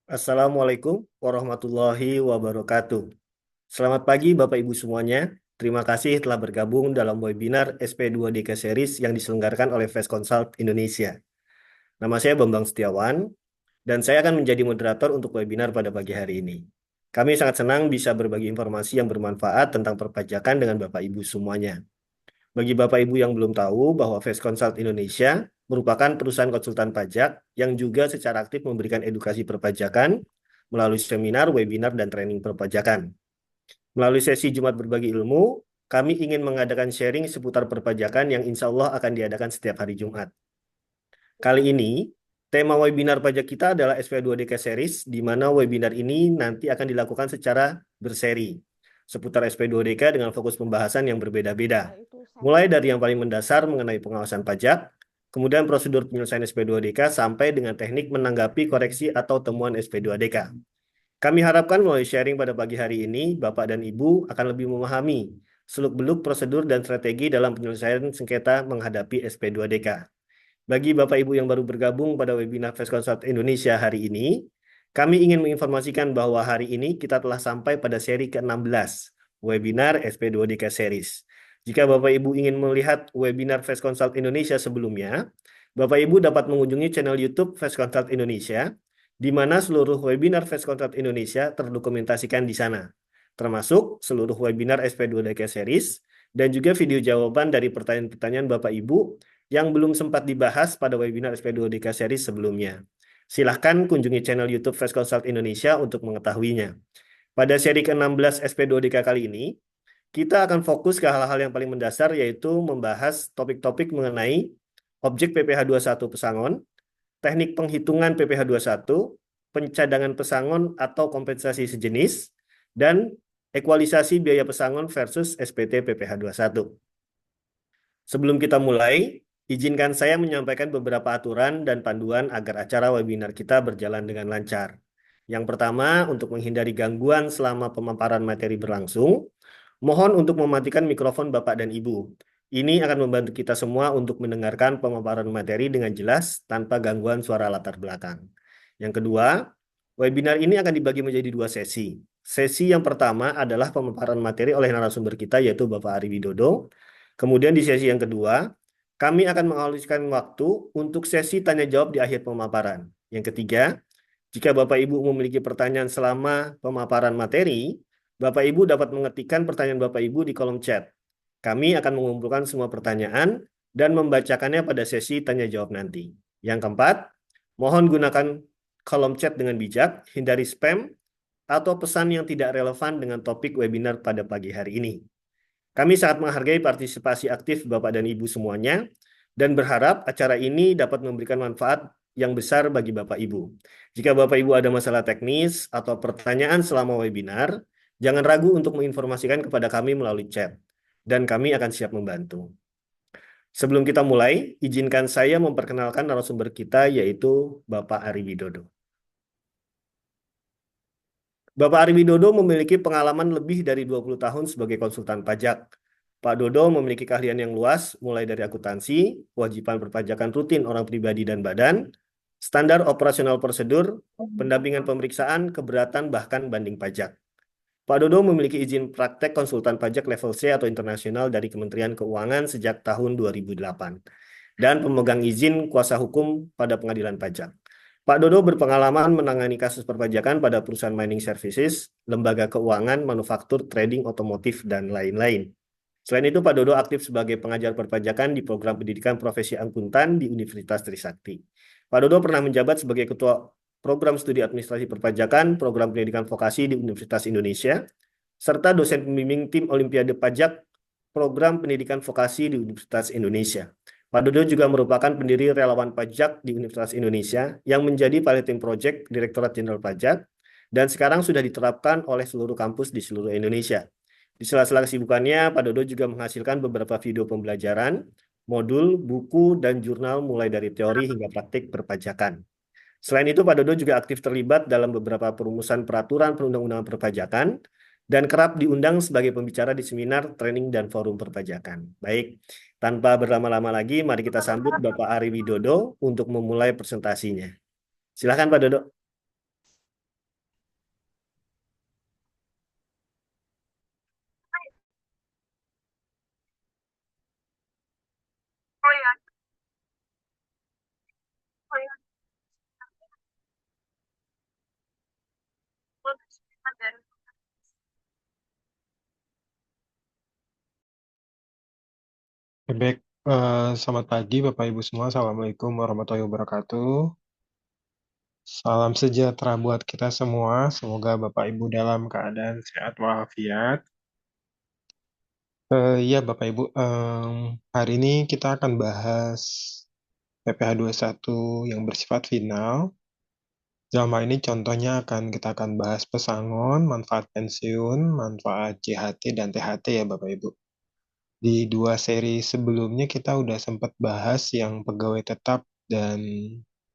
Assalamualaikum warahmatullahi wabarakatuh. Selamat pagi Bapak Ibu semuanya. Terima kasih telah bergabung dalam webinar SP2DK Series yang diselenggarakan oleh Fast Consult Indonesia. Nama saya Bambang Setiawan dan saya akan menjadi moderator untuk webinar pada pagi hari ini. Kami sangat senang bisa berbagi informasi yang bermanfaat tentang perpajakan dengan Bapak Ibu semuanya. Bagi Bapak Ibu yang belum tahu bahwa Fast Consult Indonesia merupakan perusahaan konsultan pajak yang juga secara aktif memberikan edukasi perpajakan melalui seminar, webinar, dan training perpajakan. Melalui sesi Jumat Berbagi Ilmu, kami ingin mengadakan sharing seputar perpajakan yang insya Allah akan diadakan setiap hari Jumat. Kali ini, tema webinar pajak kita adalah SP2DK Series, di mana webinar ini nanti akan dilakukan secara berseri seputar SP2DK dengan fokus pembahasan yang berbeda-beda. Mulai dari yang paling mendasar mengenai pengawasan pajak, kemudian prosedur penyelesaian SP2DK, sampai dengan teknik menanggapi koreksi atau temuan SP2DK. Kami harapkan melalui sharing pada pagi hari ini, Bapak dan Ibu akan lebih memahami seluk-beluk prosedur dan strategi dalam penyelesaian sengketa menghadapi SP2DK. Bagi Bapak Ibu yang baru bergabung pada webinar Fast Consult Indonesia hari ini, kami ingin menginformasikan bahwa hari ini kita telah sampai pada seri ke-16 webinar SP2DK Series. Jika Bapak Ibu ingin melihat webinar Fast Consult Indonesia sebelumnya, Bapak Ibu dapat mengunjungi channel YouTube Fast Consult Indonesia, di mana seluruh webinar Fast Consult Indonesia terdokumentasikan di sana, termasuk seluruh webinar SP2DK Series, dan juga video jawaban dari pertanyaan-pertanyaan Bapak Ibu yang belum sempat dibahas pada webinar SP2DK Series sebelumnya. Silahkan kunjungi channel YouTube Fast Consult Indonesia untuk mengetahuinya. Pada seri ke-16 SP2DK kali ini, kita akan fokus ke hal-hal yang paling mendasar, yaitu membahas topik-topik mengenai objek PPh 21 pesangon, teknik penghitungan PPh 21, pencadangan pesangon atau kompensasi sejenis, dan ekualisasi biaya pesangon versus SPT PPh 21. Sebelum kita mulai, izinkan saya menyampaikan beberapa aturan dan panduan agar acara webinar kita berjalan dengan lancar. Yang pertama, untuk menghindari gangguan selama pemaparan materi berlangsung, mohon untuk mematikan mikrofon Bapak dan Ibu. Ini akan membantu kita semua untuk mendengarkan pemaparan materi dengan jelas tanpa gangguan suara latar belakang. Yang kedua, webinar ini akan dibagi menjadi dua sesi. Sesi yang pertama adalah pemaparan materi oleh narasumber kita, yaitu Bapak Ari Widodo. Kemudian di sesi yang kedua, kami akan mengalihkan waktu untuk sesi tanya jawab di akhir pemaparan. Yang ketiga, jika Bapak Ibu memiliki pertanyaan selama pemaparan materi, Bapak Ibu dapat mengetikkan pertanyaan Bapak Ibu di kolom chat. Kami akan mengumpulkan semua pertanyaan dan membacakannya pada sesi tanya jawab nanti. Yang keempat, mohon gunakan kolom chat dengan bijak, hindari spam atau pesan yang tidak relevan dengan topik webinar pada pagi hari ini. Kami sangat menghargai partisipasi aktif Bapak dan Ibu semuanya dan berharap acara ini dapat memberikan manfaat yang besar bagi Bapak Ibu. Jika Bapak Ibu ada masalah teknis atau pertanyaan selama webinar, jangan ragu untuk menginformasikan kepada kami melalui chat, dan kami akan siap membantu. Sebelum kita mulai, izinkan saya memperkenalkan narasumber kita, yaitu Bapak Ari Widodo. Bapak Ari Widodo memiliki pengalaman lebih dari 20 tahun sebagai konsultan pajak. Pak Dodo memiliki keahlian yang luas, mulai dari akuntansi, kewajiban perpajakan rutin orang pribadi dan badan, standar operasional prosedur, pendampingan pemeriksaan, keberatan, bahkan banding pajak. Pak Dodo memiliki izin praktek konsultan pajak level C atau internasional dari Kementerian Keuangan sejak tahun 2008 dan pemegang izin kuasa hukum pada pengadilan pajak. Pak Dodo berpengalaman menangani kasus perpajakan pada perusahaan mining services, lembaga keuangan, manufaktur, trading, otomotif, dan lain-lain. Selain itu, Pak Dodo aktif sebagai pengajar perpajakan di program pendidikan profesi akuntan di Universitas Trisakti. Pak Dodo pernah menjabat sebagai Ketua Program Studi Administrasi Perpajakan, Program Pendidikan Vokasi di Universitas Indonesia, serta dosen pembimbing tim Olimpiade Pajak, Program Pendidikan Vokasi di Universitas Indonesia. Pak Dodo juga merupakan pendiri Relawan Pajak di Universitas Indonesia yang menjadi piloting project Direktorat Jenderal Pajak dan sekarang sudah diterapkan oleh seluruh kampus di seluruh Indonesia. Di sela-sela kesibukannya, Pak Dodo juga menghasilkan beberapa video pembelajaran, modul, buku, dan jurnal mulai dari teori hingga praktik perpajakan. Selain itu, Pak Dodo juga aktif terlibat dalam beberapa perumusan peraturan perundang-undangan perpajakan dan kerap diundang sebagai pembicara di seminar, training, dan forum perpajakan. Baik, tanpa berlama-lama lagi, mari kita sambut Bapak Ari Widodo untuk memulai presentasinya. Silakan Pak Dodo. Baik, selamat pagi Bapak Ibu semua. Assalamualaikum warahmatullahi wabarakatuh. Salam sejahtera buat kita semua. Semoga Bapak Ibu dalam keadaan sehat walafiat. Ya Bapak Ibu, hari ini kita akan bahas PPh satu yang bersifat final. Dalam hal ini contohnya kita akan bahas pesangon, manfaat pensiun, manfaat JHT dan THT ya Bapak Ibu. Di dua seri sebelumnya kita udah sempat bahas yang pegawai tetap dan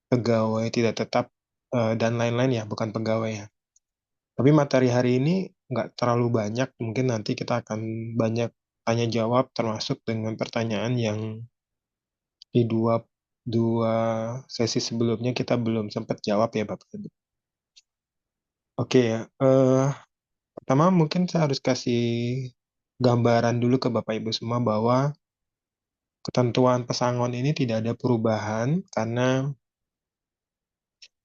pegawai tidak tetap dan lain-lain ya, bukan pegawai ya. Tapi materi hari ini nggak terlalu banyak, mungkin nanti kita akan banyak tanya jawab termasuk dengan pertanyaan yang di dua sesi sebelumnya kita belum sempat jawab ya Bapak Ibu. Oke ya, pertama mungkin saya harus kasih gambaran dulu ke Bapak Ibu semua bahwa ketentuan pesangon ini tidak ada perubahan karena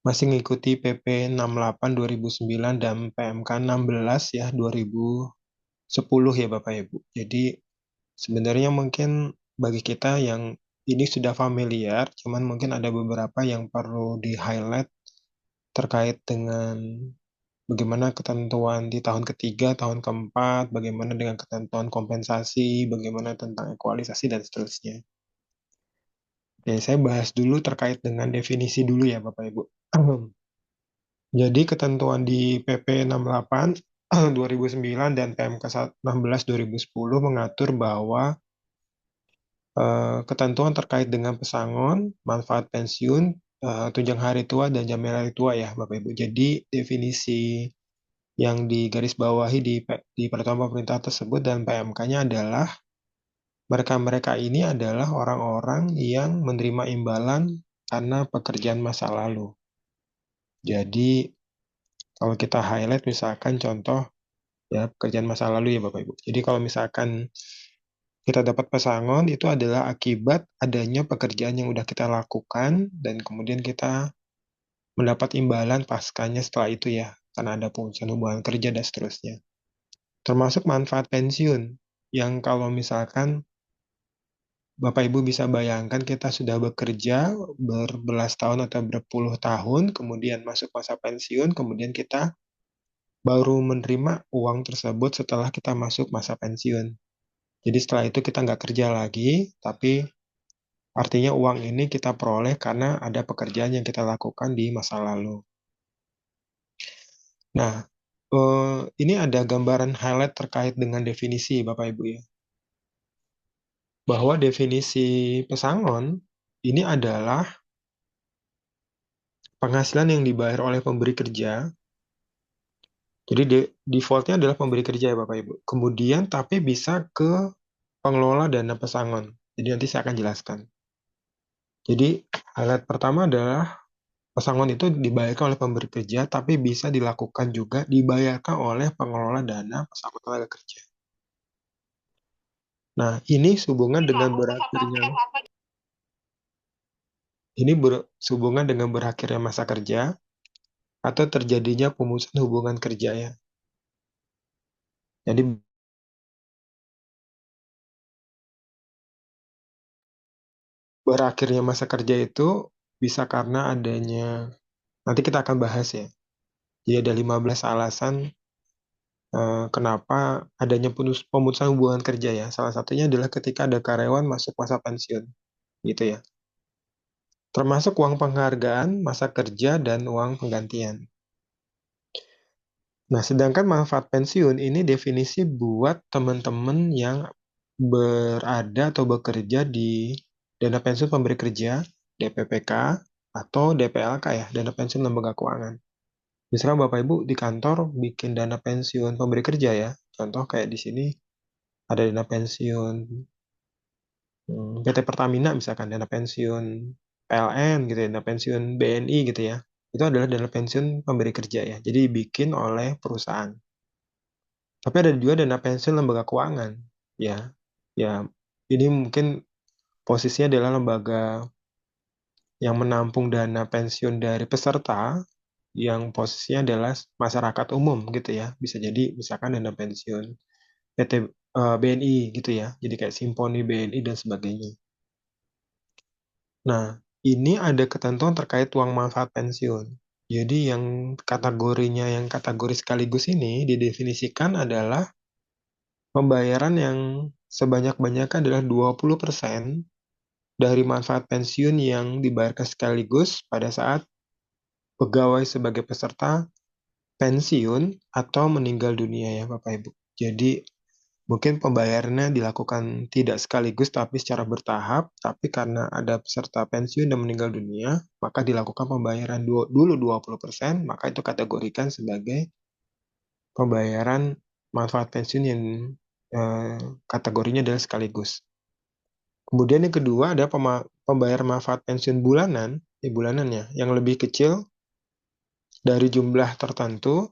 masih mengikuti PP 68 2009 dan PMK 16 ya 2010 ya Bapak Ibu. Jadi sebenarnya mungkin bagi kita yang ini sudah familiar, cuman mungkin ada beberapa yang perlu di-highlight terkait dengan bagaimana ketentuan di tahun ketiga, tahun keempat, bagaimana dengan ketentuan kompensasi, bagaimana tentang ekualisasi dan seterusnya. Oke, saya bahas dulu terkait dengan definisi dulu ya Bapak Ibu. Jadi ketentuan di PP 68 2009 dan PMK 16 2010 mengatur bahwa ketentuan terkait dengan pesangon, manfaat pensiun, tunjangan hari tua dan jaminan hari tua ya Bapak Ibu. Jadi definisi yang digarisbawahi di peraturan pemerintah tersebut dan PMK-nya adalah mereka-mereka ini adalah orang-orang yang menerima imbalan karena pekerjaan masa lalu. Jadi kalau kita highlight misalkan contoh ya pekerjaan masa lalu ya Bapak Ibu. Jadi kalau misalkan kita dapat pesangon itu adalah akibat adanya pekerjaan yang udah kita lakukan dan kemudian kita mendapat imbalan paskanya setelah itu ya karena ada pemutusan hubungan kerja dan seterusnya. Termasuk manfaat pensiun yang kalau misalkan Bapak Ibu bisa bayangkan kita sudah bekerja berbelas tahun atau berpuluh tahun, kemudian masuk masa pensiun, kemudian kita baru menerima uang tersebut setelah kita masuk masa pensiun. Jadi setelah itu kita nggak kerja lagi, tapi artinya uang ini kita peroleh karena ada pekerjaan yang kita lakukan di masa lalu. Nah, ini ada gambaran highlight terkait dengan definisi Bapak Ibu ya. Bahwa definisi pesangon ini adalah penghasilan yang dibayar oleh pemberi kerja. Jadi defaultnya adalah pemberi kerja ya Bapak Ibu. Kemudian tapi bisa ke pengelola dana pesangon. Jadi nanti saya akan jelaskan. Jadi highlight pertama adalah pesangon itu dibayarkan oleh pemberi kerja, tapi bisa dilakukan juga dibayarkan oleh pengelola dana pesangon tenaga kerja. Nah, ini sehubungan dengan berakhirnya sehubungan dengan berakhirnya masa kerja atau terjadinya pemutusan hubungan kerja ya. Jadi berakhirnya masa kerja itu bisa karena adanya, nanti kita akan bahas ya. Jadi ada 15 alasan kenapa adanya pemutusan hubungan kerja ya. Salah satunya adalah ketika ada karyawan masuk masa pensiun, gitu ya. Termasuk uang penghargaan, masa kerja, dan uang penggantian. Nah, sedangkan manfaat pensiun ini definisi buat teman-teman yang berada atau bekerja di dana pensiun pemberi kerja, DPPK, atau DPLK ya, dana pensiun lembaga keuangan. Misalnya Bapak Ibu di kantor bikin dana pensiun pemberi kerja ya, contoh kayak di sini ada dana pensiun PT Pertamina misalkan, dana pensiun PLN gitu ya, dana pensiun BNI gitu ya. Itu adalah dana pensiun pemberi kerja ya. Jadi dibikin oleh perusahaan. Tapi ada juga dana pensiun lembaga keuangan ya. Ya, ini mungkin posisinya adalah lembaga yang menampung dana pensiun dari peserta yang posisinya adalah masyarakat umum gitu ya. Bisa jadi misalkan dana pensiun PT BNI gitu ya. Jadi kayak Simponi BNI dan sebagainya. Nah, ini ada ketentuan terkait uang manfaat pensiun. Jadi yang kategorinya yang kategori sekaligus ini didefinisikan adalah pembayaran yang sebanyak-banyaknya adalah 20% dari manfaat pensiun yang dibayarkan sekaligus pada saat pegawai sebagai peserta pensiun atau meninggal dunia ya Bapak Ibu. Jadi mungkin pembayarannya dilakukan tidak sekaligus tapi secara bertahap, tapi karena ada peserta pensiun dan meninggal dunia, maka dilakukan pembayaran dulu 20%, maka itu kategorikan sebagai pembayaran manfaat pensiun yang eh, kategorinya adalah sekaligus. Kemudian yang kedua ada pembayar manfaat pensiun bulanan, bulanannya yang lebih kecil dari jumlah tertentu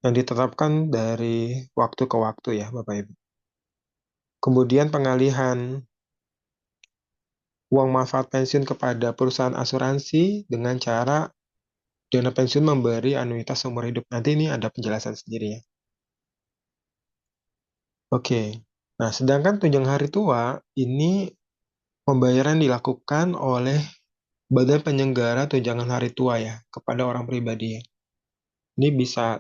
yang ditetapkan dari waktu ke waktu ya Bapak Ibu. Kemudian pengalihan uang manfaat pensiun kepada perusahaan asuransi dengan cara dana pensiun memberi anuitas seumur hidup. Nanti ini ada penjelasan sendiri ya. Oke. Nah, sedangkan tunjangan hari tua ini pembayaran dilakukan oleh Badan Penyelenggara Tunjangan Hari Tua ya kepada orang pribadi ya. Ini bisa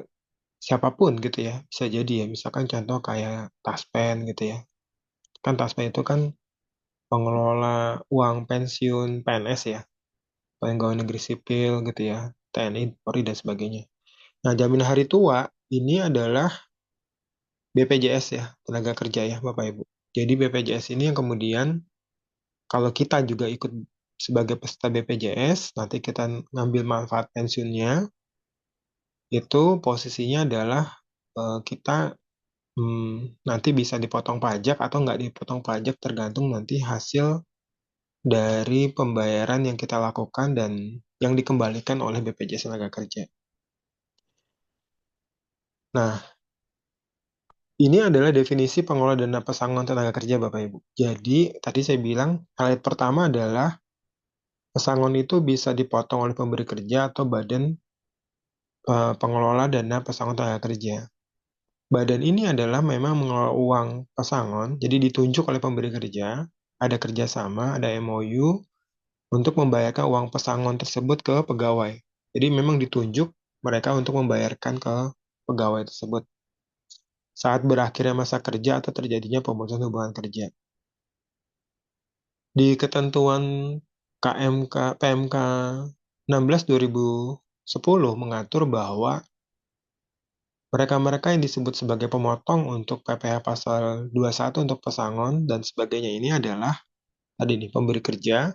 siapapun gitu ya. Bisa jadi ya, misalkan contoh kayak Taspen gitu ya. Kan Taspen itu kan pengelola uang pensiun PNS ya, pegawai negeri sipil gitu ya, TNI, Polri, dan sebagainya. Nah, jaminan hari tua ini adalah BPJS ya, tenaga kerja ya, Bapak Ibu. Jadi BPJS ini yang kemudian kalau kita juga ikut sebagai peserta BPJS, nanti kita ngambil manfaat pensiunnya, itu posisinya adalah kita nanti bisa dipotong pajak atau nggak dipotong pajak tergantung nanti hasil dari pembayaran yang kita lakukan dan yang dikembalikan oleh BPJS Tenaga Kerja. Nah, ini adalah definisi pengelola dana pesangon tenaga kerja, Bapak Ibu. Jadi, tadi saya bilang, hal pertama adalah pesangon itu bisa dipotong oleh pemberi kerja atau badan pengelola dana pesangon tenaga kerja. Badan ini adalah memang mengelola uang pesangon, jadi ditunjuk oleh pemberi kerja, ada kerjasama, ada MOU, untuk membayarkan uang pesangon tersebut ke pegawai. Jadi memang ditunjuk mereka untuk membayarkan ke pegawai tersebut saat berakhirnya masa kerja atau terjadinya pemutusan hubungan kerja. Di ketentuan PMK 16 2010 mengatur bahwa mereka-mereka yang disebut sebagai pemotong untuk PPh pasal 21 untuk pesangon dan sebagainya ini adalah tadi nih pemberi kerja,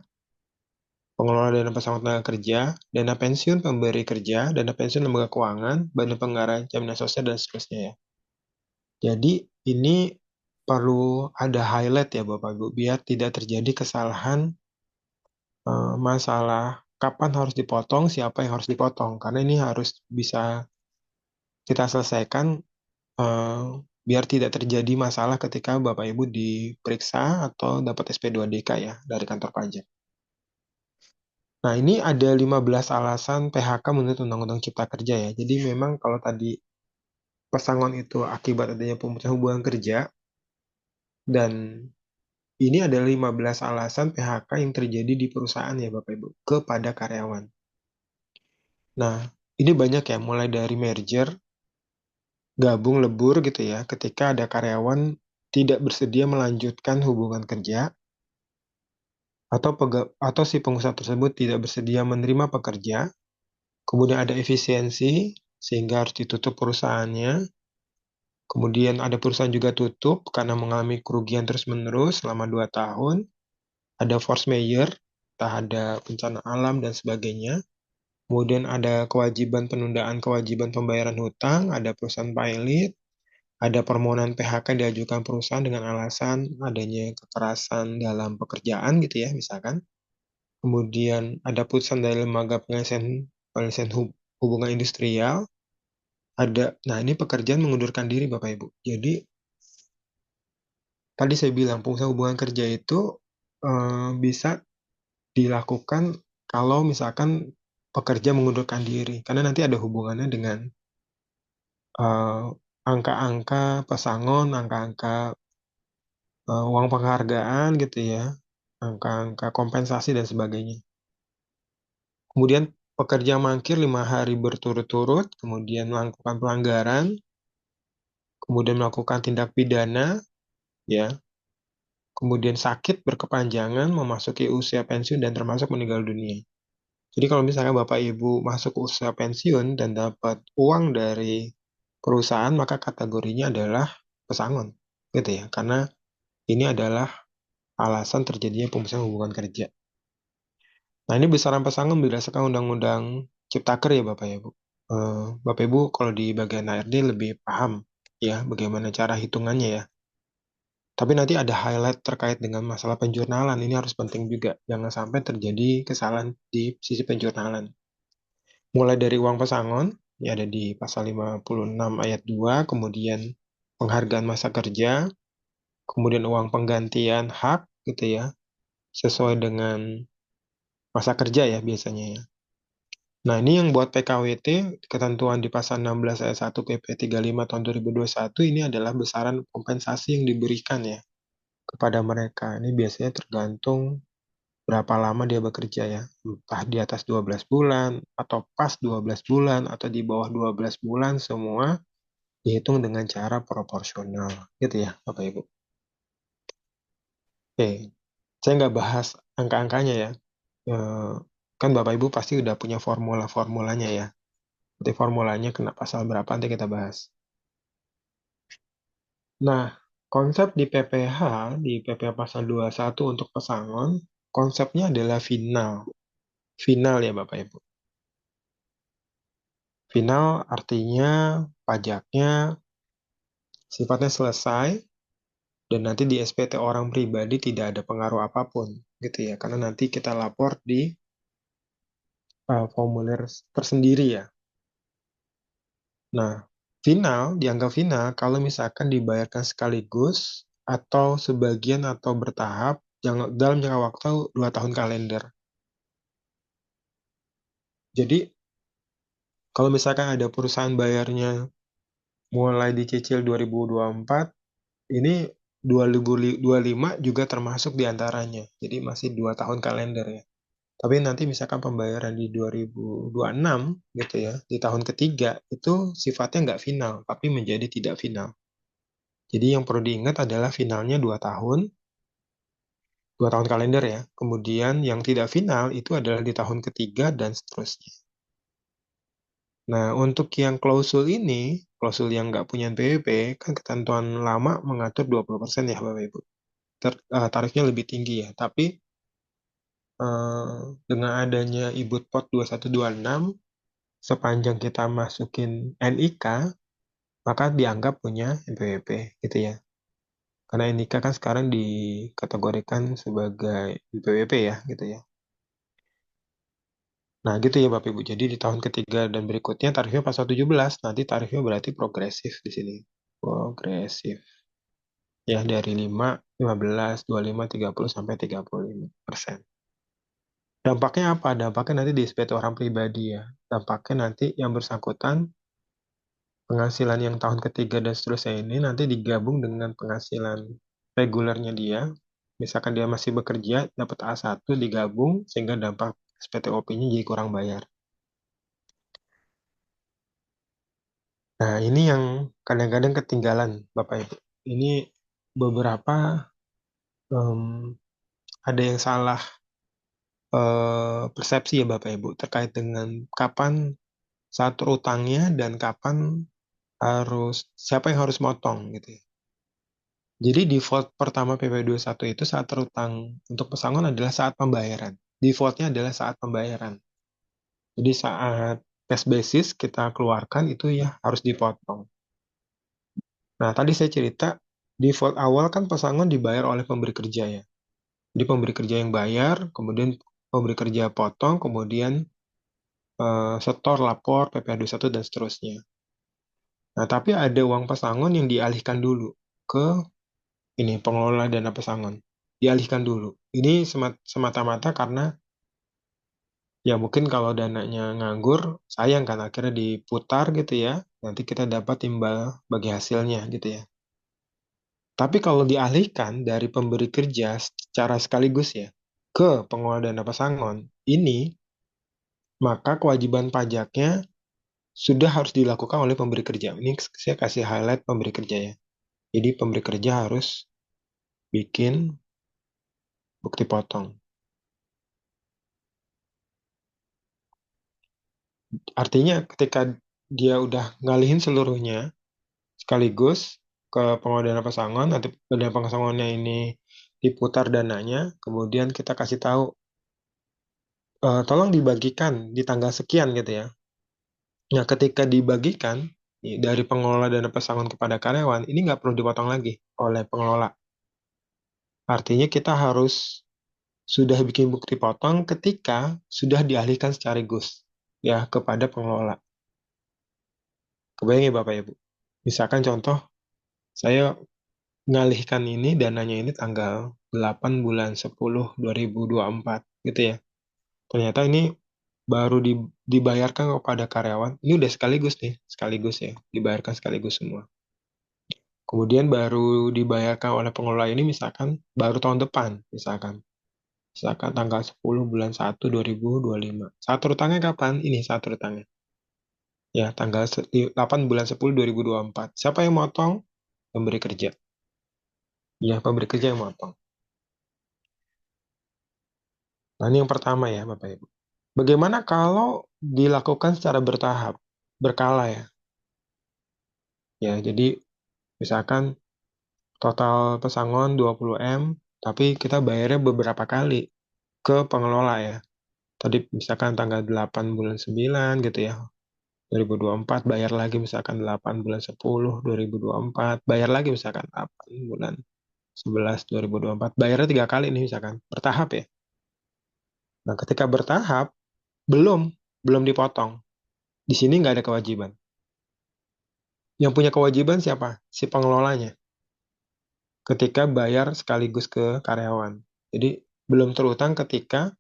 pengelola dana pesangon tenaga kerja, dana pensiun pemberi kerja, dana pensiun lembaga keuangan, badan penggarap jaminan sosial dan seterusnya ya. Jadi ini perlu ada highlight ya Bapak Ibu biar tidak terjadi kesalahan masalah kapan harus dipotong, siapa yang harus dipotong. Karena ini harus bisa kita selesaikan eh, biar tidak terjadi masalah ketika Bapak Ibu diperiksa atau dapat SP2DK ya dari kantor pajak. Nah, ini ada 15 alasan PHK menurut Undang-Undang Cipta Kerja ya. Jadi memang kalau tadi pesangon itu akibat adanya pemutusan hubungan kerja dan ini adalah 15 alasan PHK yang terjadi di perusahaan ya Bapak Ibu kepada karyawan. Nah, ini banyak ya mulai dari merger, gabung lebur gitu ya ketika ada karyawan tidak bersedia melanjutkan hubungan kerja atau atau si pengusaha tersebut tidak bersedia menerima pekerja, kemudian ada efisiensi sehingga harus ditutup perusahaannya. Kemudian ada perusahaan juga tutup karena mengalami kerugian terus-menerus selama 2 tahun. Ada force majeure, entah ada bencana alam dan sebagainya. Kemudian ada kewajiban penundaan kewajiban pembayaran hutang, ada perusahaan pilot, ada permohonan PHK yang diajukan perusahaan dengan alasan adanya kekerasan dalam pekerjaan gitu ya, misalkan. Kemudian ada putusan dari lembaga penyelesaian hubungan industrial. Nah ini pekerjaan mengundurkan diri Bapak Ibu. Jadi tadi saya bilang pengusaha hubungan kerja itu bisa dilakukan kalau misalkan pekerja mengundurkan diri, karena nanti ada hubungannya dengan angka-angka pesangon, angka-angka uang penghargaan gitu ya, angka-angka kompensasi dan sebagainya. Kemudian pekerja mangkir 5 hari berturut-turut, kemudian melakukan pelanggaran, kemudian melakukan tindak pidana, ya, kemudian sakit berkepanjangan, memasuki usia pensiun dan termasuk meninggal dunia. Jadi kalau misalnya Bapak Ibu masuk usia pensiun dan dapat uang dari perusahaan, maka kategorinya adalah pesangon, gitu ya. Karena ini adalah alasan terjadinya pemutusan hubungan kerja. Nah, ini besaran pesangon berdasarkan Undang-Undang Ciptaker ya Bapak Ibu. Bapak Ibu kalau di bagian HRD lebih paham ya bagaimana cara hitungannya ya. Tapi nanti ada highlight terkait dengan masalah penjurnalan. Ini harus penting juga. Jangan sampai terjadi kesalahan di sisi penjurnalan. Mulai dari uang pesangon, ya ada di pasal 56 ayat 2, kemudian penghargaan masa kerja, kemudian uang penggantian hak gitu ya, sesuai dengan masa kerja ya biasanya ya. Nah, ini yang buat PKWT, ketentuan di pasal 16 ayat 1 PP 35 tahun 2021 ini adalah besaran kompensasi yang diberikan ya kepada mereka. Ini biasanya tergantung berapa lama dia bekerja ya. Entah di atas 12 bulan, atau pas 12 bulan, atau di bawah 12 bulan, semua dihitung dengan cara proporsional. Gitu ya, Bapak Ibu. Oke, saya nggak bahas angka-angkanya ya. Eh, kan Bapak Ibu pasti udah punya formula-formulanya ya. Nanti formulanya kena pasal berapa nanti kita bahas. Nah, konsep di PPH, di PPH pasal 21 untuk pesangon, konsepnya adalah final. Final ya Bapak Ibu. Final artinya pajaknya sifatnya selesai dan nanti di SPT orang pribadi tidak ada pengaruh apapun gitu ya. Karena nanti kita lapor di formulir tersendiri ya. Nah, final dianggap final kalau misalkan dibayarkan sekaligus atau sebagian atau bertahap dalam jangka waktu 2 tahun kalender. Jadi, kalau misalkan ada perusahaan bayarnya mulai dicicil 2024, ini 2025 juga termasuk di antaranya. Jadi masih 2 tahun kalender ya. Tapi nanti misalkan pembayaran di 2026 gitu ya, di tahun ketiga, itu sifatnya nggak final, tapi menjadi tidak final. Jadi yang perlu diingat adalah finalnya 2 tahun kalender ya. Kemudian yang tidak final itu adalah di tahun ketiga dan seterusnya. Nah, untuk yang klausul ini, klausul yang nggak punya NPWP, kan ketentuan lama mengatur 20% ya Bapak Ibu. Tarifnya lebih tinggi ya. Tapi dengan adanya IBUT-POT 2126, sepanjang kita masukin NIK, maka dianggap punya NPWP gitu ya. Karena NIK kan sekarang dikategorikan sebagai NPWP ya gitu ya. Nah, gitu ya Bapak Ibu. Jadi di tahun ketiga dan berikutnya tarifnya pasal 17, nanti tarifnya berarti progresif di sini. Progresif. Ya, dari 5, 15, 25, 30 sampai 35%. Dampaknya apa? Dampaknya nanti di SPT orang pribadi ya. Dampaknya nanti yang bersangkutan penghasilan yang tahun ketiga dan seterusnya ini nanti digabung dengan penghasilan regulernya dia. Misalkan dia masih bekerja, dapat A1 digabung sehingga dampak SPTOP-nya jadi kurang bayar. Nah, ini yang kadang-kadang ketinggalan, Bapak Ibu. Ini beberapa em, ada yang salah persepsi ya Bapak Ibu terkait dengan kapan saat utangnya dan kapan siapa yang harus motong gitu ya. Jadi default pertama PP21 itu saat terutang untuk pesangon adalah saat pembayaran. Defaultnya adalah saat pembayaran. Jadi saat cash basis kita keluarkan itu ya harus dipotong. Nah, tadi saya cerita default awal kan pesangon dibayar oleh pemberi kerja ya. Jadi pemberi kerja yang bayar, kemudian pemberi kerja potong, kemudian setor, lapor, PPh 21 dan seterusnya. Nah, tapi ada uang pesangon yang dialihkan dulu ke ini pengelola dana pesangon. Dialihkan dulu. Ini semata-mata karena Ya mungkin kalau dananya nganggur, sayang kan akhirnya diputar gitu ya. Nanti kita dapat timbal bagi hasilnya gitu ya. Tapi kalau dialihkan dari pemberi kerja secara sekaligus ya ke pengelola dana pesangon, ini maka kewajiban pajaknya sudah harus dilakukan oleh pemberi kerja. Ini saya kasih highlight pemberi kerja ya. Jadi pemberi kerja harus bikin bukti potong. Artinya ketika dia udah ngalihin seluruhnya sekaligus ke pengelola dana pesangon, nanti dana pesangonnya ini diputar dananya, kemudian kita kasih tahu, tolong dibagikan di tanggal sekian gitu ya. Nah, ketika dibagikan dari pengelola dana pesangon kepada karyawan, ini nggak perlu dipotong lagi oleh pengelola. Artinya kita harus sudah bikin bukti potong ketika sudah dialihkan sekaligus ya kepada pengelola. Kebayang ya Bapak Ibu? Misalkan contoh, saya ngalihkan ini dananya ini tanggal 8 bulan 10 2024 gitu ya. Ternyata ini baru dibayarkan kepada karyawan. Ini udah sekaligus nih, sekaligus ya, dibayarkan sekaligus semua. Kemudian baru dibayarkan oleh pengelola ini misalkan baru tahun depan, misalkan. Misalkan tanggal 10 bulan 1 2025. Saat rutangnya kapan? Ini saat rutangnya. Ya, tanggal 8 bulan 10 2024. Siapa yang motong? Pemberi kerja. Ya, pemberi kerja yang motong. Nah, ini yang pertama ya, Bapak Ibu. Bagaimana kalau dilakukan secara bertahap, berkala ya? Ya, jadi misalkan total pesangon 20 M, tapi kita bayarnya beberapa kali ke pengelola ya. Tadi misalkan tanggal 8 bulan 9 gitu ya, 2024, bayar lagi misalkan 8 bulan 10 2024, bayar lagi misalkan 8 bulan 11 2024, bayarnya 3 kali nih misalkan, bertahap ya. Nah, ketika bertahap, belum, belum dipotong. Di sini nggak ada kewajiban. Yang punya kewajiban siapa? Si pengelolanya. Ketika bayar sekaligus ke karyawan. Jadi belum terutang ketika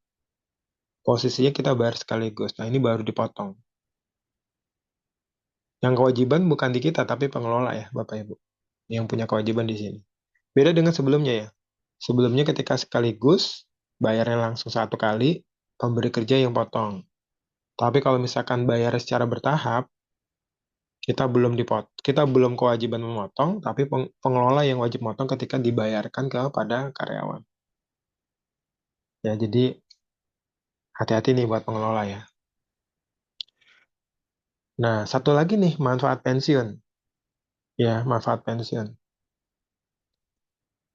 posisinya kita bayar sekaligus. Nah, ini baru dipotong. Yang kewajiban bukan di kita, tapi pengelola ya, Bapak Ibu. Yang punya kewajiban di sini. Beda dengan sebelumnya ya. Sebelumnya ketika sekaligus, bayarnya langsung 1 kali, pemberi kerja yang potong. Tapi kalau misalkan bayar secara bertahap, kita belum kewajiban memotong, tapi pengelola yang wajib motong ketika dibayarkan kepada karyawan. Ya, jadi hati-hati nih buat pengelola ya. Nah, satu lagi nih, manfaat pensiun. Ya, manfaat pensiun.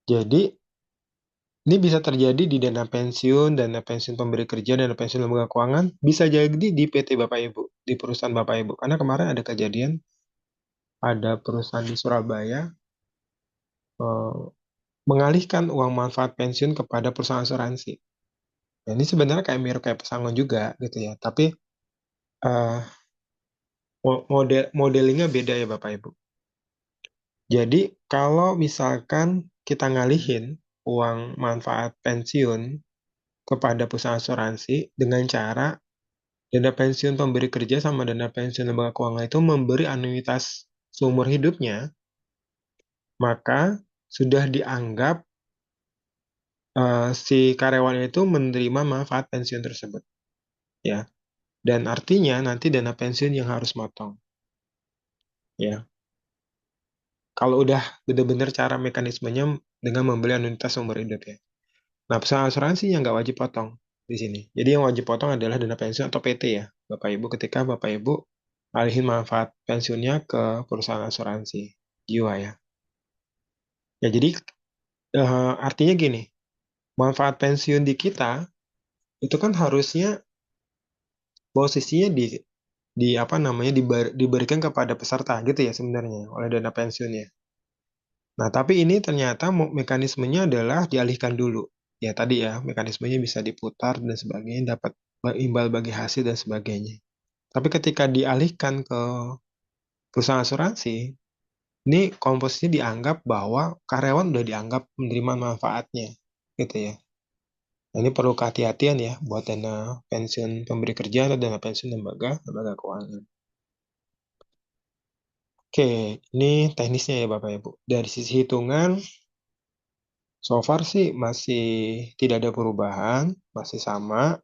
Jadi, ini bisa terjadi di dana pensiun pemberi kerja, dana pensiun lembaga keuangan, bisa jadi di PT Bapak Ibu, di perusahaan Bapak Ibu. Karena kemarin ada kejadian, ada perusahaan di Surabaya eh, mengalihkan uang manfaat pensiun kepada perusahaan asuransi. Nah, ini sebenarnya kayak mirip kayak pesangon juga gitu ya, tapi eh, modelingnya beda ya Bapak Ibu. Jadi kalau misalkan kita ngalihin uang manfaat pensiun kepada perusahaan asuransi dengan cara dana pensiun pemberi kerja sama dana pensiun lembaga keuangan itu memberi anuitas seumur hidupnya, maka sudah dianggap si karyawan itu menerima manfaat pensiun tersebut, ya. Dan artinya nanti dana pensiun yang harus motong, ya. Kalau udah benar-benar cara mekanismenya dengan membeli anuitas seumur hidup ya. Nah, perusahaan asuransi yang nggak wajib potong di sini. Jadi yang wajib potong adalah dana pensiun atau PT ya, Bapak Ibu, ketika Bapak Ibu alihin manfaat pensiunnya ke perusahaan asuransi jiwa ya. Ya, jadi artinya gini, manfaat pensiun di kita itu kan harusnya posisinya di apa namanya diberikan kepada peserta gitu ya sebenarnya oleh dana pensiunnya. Nah, tapi ini ternyata mekanismenya adalah dialihkan dulu. Ya tadi ya, mekanismenya bisa diputar dan sebagainya, dapat imbal bagi hasil dan sebagainya. Tapi ketika dialihkan ke perusahaan asuransi, ini komposisinya dianggap bahwa karyawan udah dianggap menerima manfaatnya, gitu ya. Nah, ini perlu kehati-hatian ya buat dana pensiun pemberi kerja atau dana pensiun lembaga keuangan. Oke, ini teknisnya ya Bapak Ibu. Dari sisi hitungan, so far sih masih tidak ada perubahan, masih sama.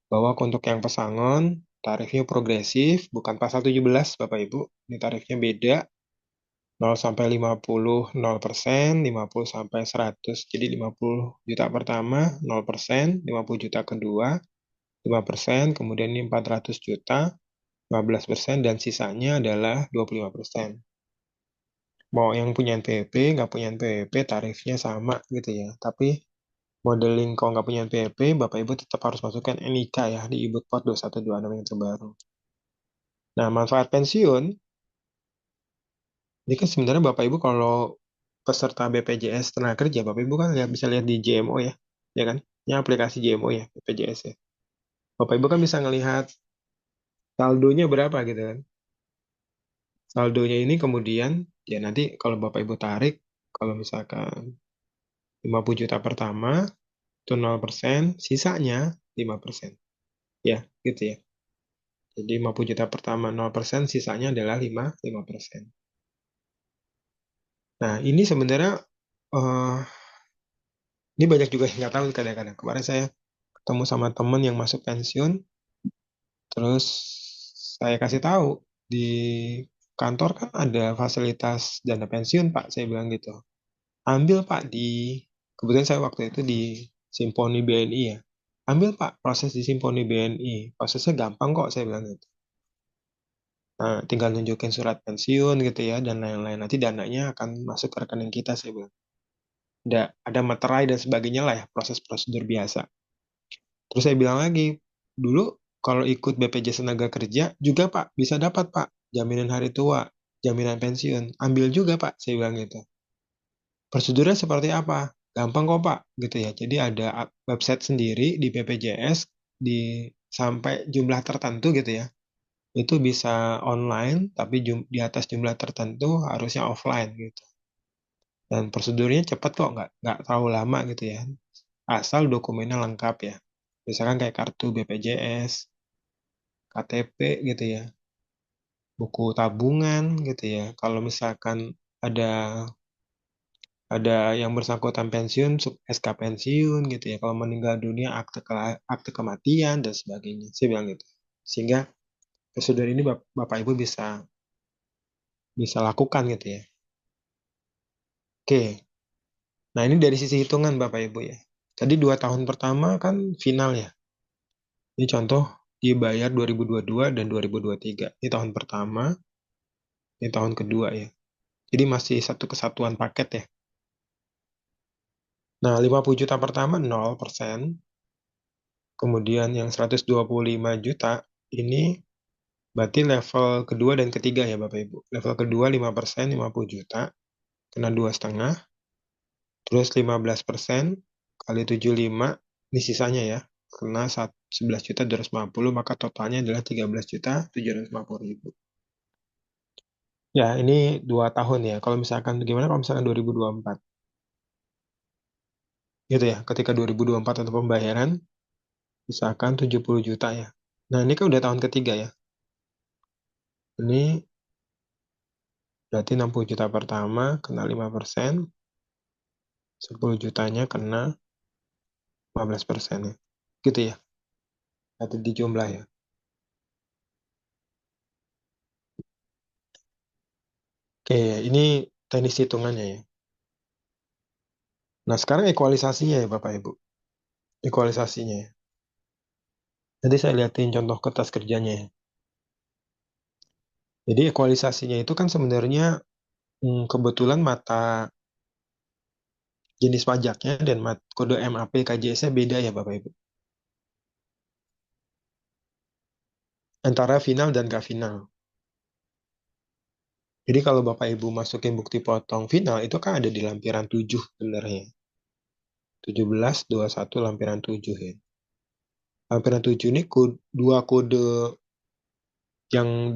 Bahwa untuk yang pesangon, tarifnya progresif, bukan pasal 17 Bapak Ibu. Ini tarifnya beda, 0 sampai 50, 0%, 50 sampai 100. Jadi 50 juta pertama, 0%, 50 juta kedua, 5%, kemudian ini 400 juta, 15%, dan sisanya adalah 25%. Mau yang punya NPWP, nggak punya NPWP, tarifnya sama gitu ya. Tapi modeling kalau nggak punya NPWP, Bapak Ibu tetap harus masukkan NIK ya di Ibut-Pot 2126 yang terbaru. Nah, manfaat pensiun, ini kan sebenarnya Bapak Ibu kalau peserta BPJS Tenaga Kerja, Bapak Ibu kan bisa lihat di JMO ya kan? Ini aplikasi JMO ya, BPJS ya. Bapak Ibu kan bisa ngelihat saldonya berapa gitu kan. Saldonya ini kemudian, ya nanti kalau Bapak Ibu tarik, kalau misalkan 50 juta pertama, itu 0%, sisanya 5%. Ya, gitu ya. Jadi 50 juta pertama 0%, sisanya adalah 5%. Nah, ini sebenarnya eh, ini banyak juga yang nggak tahu kadang-kadang. Kemarin saya ketemu sama temen yang masuk pensiun, terus saya kasih tahu di kantor kan ada fasilitas dana pensiun Pak, saya bilang gitu. Ambil Pak kebetulan saya waktu itu di Simponi BNI ya. Ambil Pak proses di Simponi BNI, prosesnya gampang kok saya bilang gitu. Nah, tinggal nunjukin surat pensiun gitu ya dan lain-lain. Nanti dananya akan masuk ke rekening kita saya bilang. Ada materai dan sebagainya lah ya, proses prosedur biasa. Terus saya bilang lagi, dulu kalau ikut BPJS Tenaga Kerja juga Pak, bisa dapat Pak, jaminan hari tua, jaminan pensiun. Ambil juga Pak, saya bilang gitu. Prosedurnya seperti apa? Gampang kok Pak, gitu ya. Jadi ada website sendiri di BPJS, di sampai jumlah tertentu gitu ya. Itu bisa online, tapi di atas jumlah tertentu harusnya offline gitu. Dan prosedurnya cepat kok, nggak terlalu lama gitu ya. Asal dokumennya lengkap ya. Misalkan kayak kartu BPJS, KTP gitu ya, buku tabungan gitu ya. Kalau misalkan ada ada yang bersangkutan pensiun, SK pensiun gitu ya. Kalau meninggal dunia, akte kematian dan sebagainya. Saya bilang gitu. Sehingga prosedur ini Bapak Ibu bisa bisa lakukan gitu ya. Oke. Nah, ini dari sisi hitungan Bapak Ibu ya. Tadi 2 tahun pertama kan final ya. Ini contoh dibayar 2022 dan 2023. Ini tahun pertama, ini tahun kedua ya. Jadi masih satu kesatuan paket ya. Nah, 50 juta pertama 0%. Kemudian yang 125 juta ini berarti level kedua dan ketiga ya Bapak Ibu. Level kedua 5%, 50 juta, kena 2,5. Terus 15% kali 75, ini sisanya ya. Kena 11 juta 250, maka totalnya adalah 13 juta 750 ribu. Ya, ini 2 tahun ya. Kalau misalkan, gimana kalau misalkan 2024? Gitu ya, ketika 2024 untuk pembayaran, misalkan 70 juta ya. Nah, ini kan udah tahun ketiga ya. Ini berarti 60 juta pertama, kena 5%, 10 jutanya kena 15% ya. Gitu ya, nanti di jumlah ya. Oke, ini teknis hitungannya ya. Nah, sekarang ekualisasinya ya Bapak Ibu. Ekualisasinya ya. Nanti saya lihatin contoh kertas kerjanya ya. Jadi ekualisasinya itu kan sebenarnya kebetulan mata jenis pajaknya dan kode MAP KJS-nya beda ya Bapak Ibu. Antara final dan gak final. Jadi kalau Bapak Ibu masukin bukti potong final itu kan ada di lampiran 7 sebenarnya. 1721 lampiran 7 ya. Lampiran 7 ini dua kode yang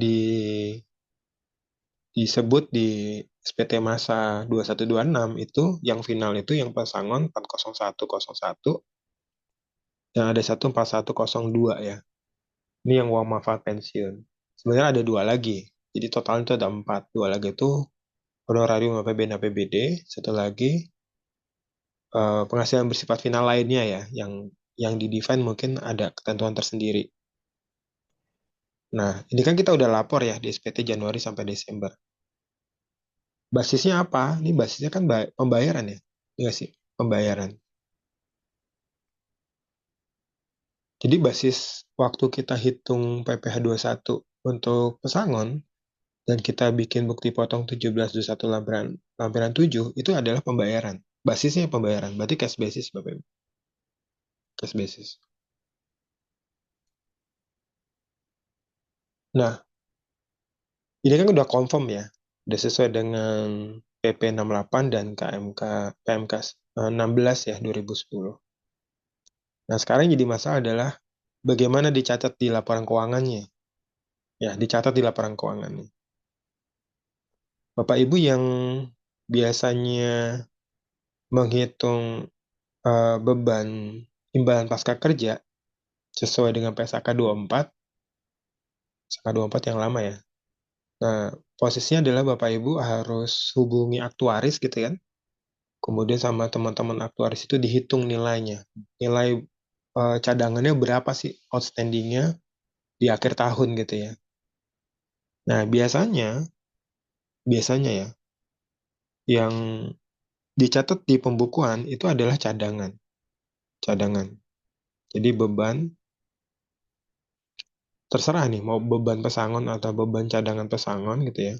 disebut di SPT Masa 2126 itu yang final itu yang pesangon 40101 Dan ada 14102 ya. Ini yang uang manfaat pensiun. Sebenarnya ada dua lagi. Jadi total itu ada empat. Dua lagi itu honorarium APBN APBD. Satu lagi penghasilan bersifat final lainnya ya. Yang di-define mungkin ada ketentuan tersendiri. Nah, ini kan kita udah lapor ya di SPT Januari sampai Desember. Basisnya apa? Ini basisnya kan pembayaran ya. Iya sih, pembayaran. Jadi basis waktu kita hitung PPh satu untuk pesangon dan kita bikin bukti potong 1721 lampiran lampiran 7 itu adalah pembayaran. Basisnya pembayaran. Berarti cash basis Bapak Ibu. Cash basis. Nah, ini kan udah confirm ya. Udah sesuai dengan PP 68 dan PMK 16 ya 2010. Nah, sekarang jadi masalah adalah bagaimana dicatat di laporan keuangannya. Ya, dicatat di laporan keuangannya. Bapak Ibu yang biasanya menghitung beban imbalan pasca kerja sesuai dengan PSAK 24, PSAK 24 yang lama ya. Nah, posisinya adalah Bapak Ibu harus hubungi aktuaris gitu kan. Kemudian sama teman-teman aktuaris itu dihitung nilainya. Nilai cadangannya berapa sih outstandingnya di akhir tahun gitu ya. Nah, biasanya ya, yang dicatat di pembukuan itu adalah cadangan. Cadangan. Jadi beban, terserah nih, mau beban pesangon atau beban cadangan pesangon gitu ya,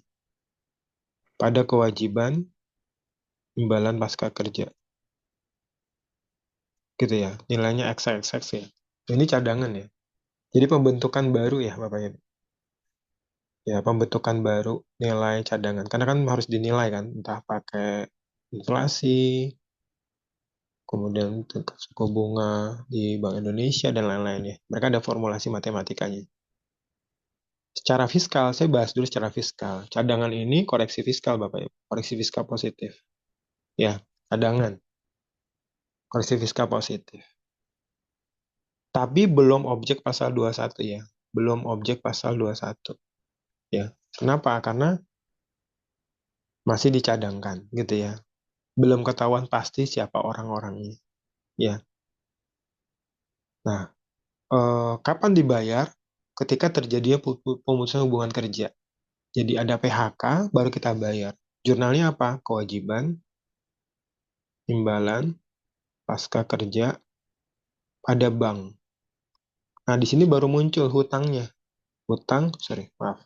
pada kewajiban imbalan pasca kerja. Gitu ya, nilainya XX ya. Ini cadangan ya. Jadi pembentukan baru ya Bapak Ibu. Ya, pembentukan baru nilai cadangan. Karena kan harus dinilai kan, entah pakai inflasi, kemudian suku bunga di Bank Indonesia, dan lain-lain ya. Mereka ada formulasi matematikanya. Secara fiskal, saya bahas dulu secara fiskal. Cadangan ini koreksi fiskal, Bapak Ibu. Koreksi fiskal positif. Ya, cadangan. Koreksi fiskal positif. Tapi belum objek pasal 21 ya. Belum objek pasal 21. Ya. Kenapa? Karena masih dicadangkan, gitu ya. Belum ketahuan pasti siapa orang-orangnya. Ya. Nah, kapan dibayar? Ketika terjadinya pemutusan hubungan kerja. Jadi ada PHK, baru kita bayar. Jurnalnya apa? Kewajiban, imbalan, pasca kerja, pada bank. Nah, di sini baru muncul hutangnya. Hutang, sorry, maaf.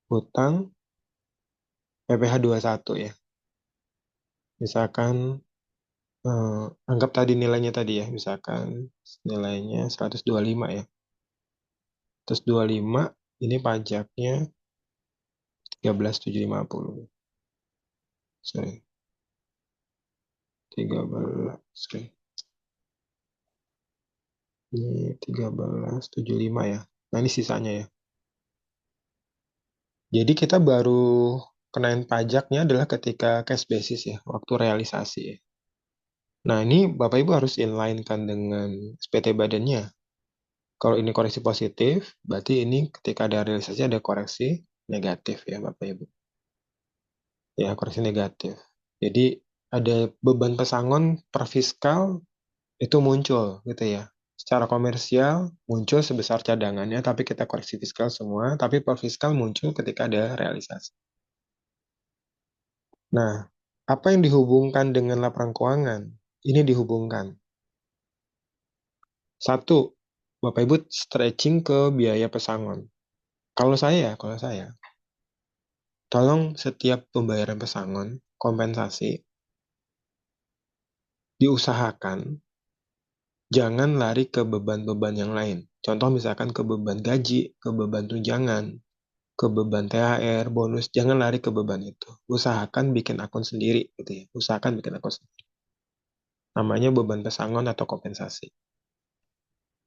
Hutang PPh satu ya. Misalkan, anggap tadi nilainya tadi ya. Misalkan nilainya 125 ya. 125, ini pajaknya 13.750. Sorry, 13. Sorry. Ini 13.75 ya. Nah, ini sisanya ya. Jadi kita baru kenain pajaknya adalah ketika cash basis ya, waktu realisasi ya. Nah, ini Bapak Ibu harus inline kan dengan SPT badannya. Kalau ini koreksi positif, berarti ini ketika ada realisasi ada koreksi negatif ya Bapak Ibu. Ya, koreksi negatif. Jadi ada beban pesangon per fiskal itu muncul gitu ya. Secara komersial muncul sebesar cadangannya, tapi kita koreksi fiskal semua, tapi per fiskal muncul ketika ada realisasi. Nah, apa yang dihubungkan dengan laporan keuangan? Ini dihubungkan. Satu, Bapak Ibu stretching ke biaya pesangon. Kalau saya, tolong setiap pembayaran pesangon, kompensasi, diusahakan jangan lari ke beban-beban yang lain. Contoh misalkan ke beban gaji, ke beban tunjangan, ke beban THR, bonus, jangan lari ke beban itu. Usahakan bikin akun sendiri gitu ya. Usahakan bikin akun sendiri. Namanya beban pesangon atau kompensasi.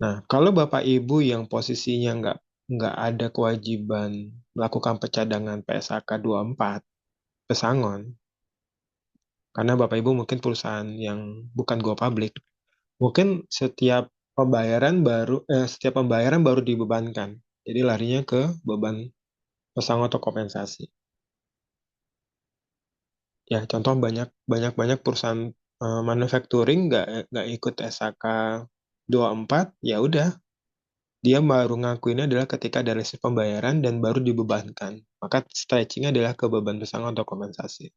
Nah, kalau Bapak Ibu yang posisinya nggak ada kewajiban melakukan pencadangan PSAK 24, pesangon, karena Bapak Ibu mungkin perusahaan yang bukan go public, mungkin setiap setiap pembayaran baru dibebankan. Jadi larinya ke beban pesangon atau kompensasi. Ya, contoh banyak banyak banyak perusahaan manufacturing nggak ikut SHK 24, ya udah dia baru ngakuinnya adalah ketika ada receipt pembayaran dan baru dibebankan. Maka stretchingnya adalah ke beban pesangon atau kompensasi.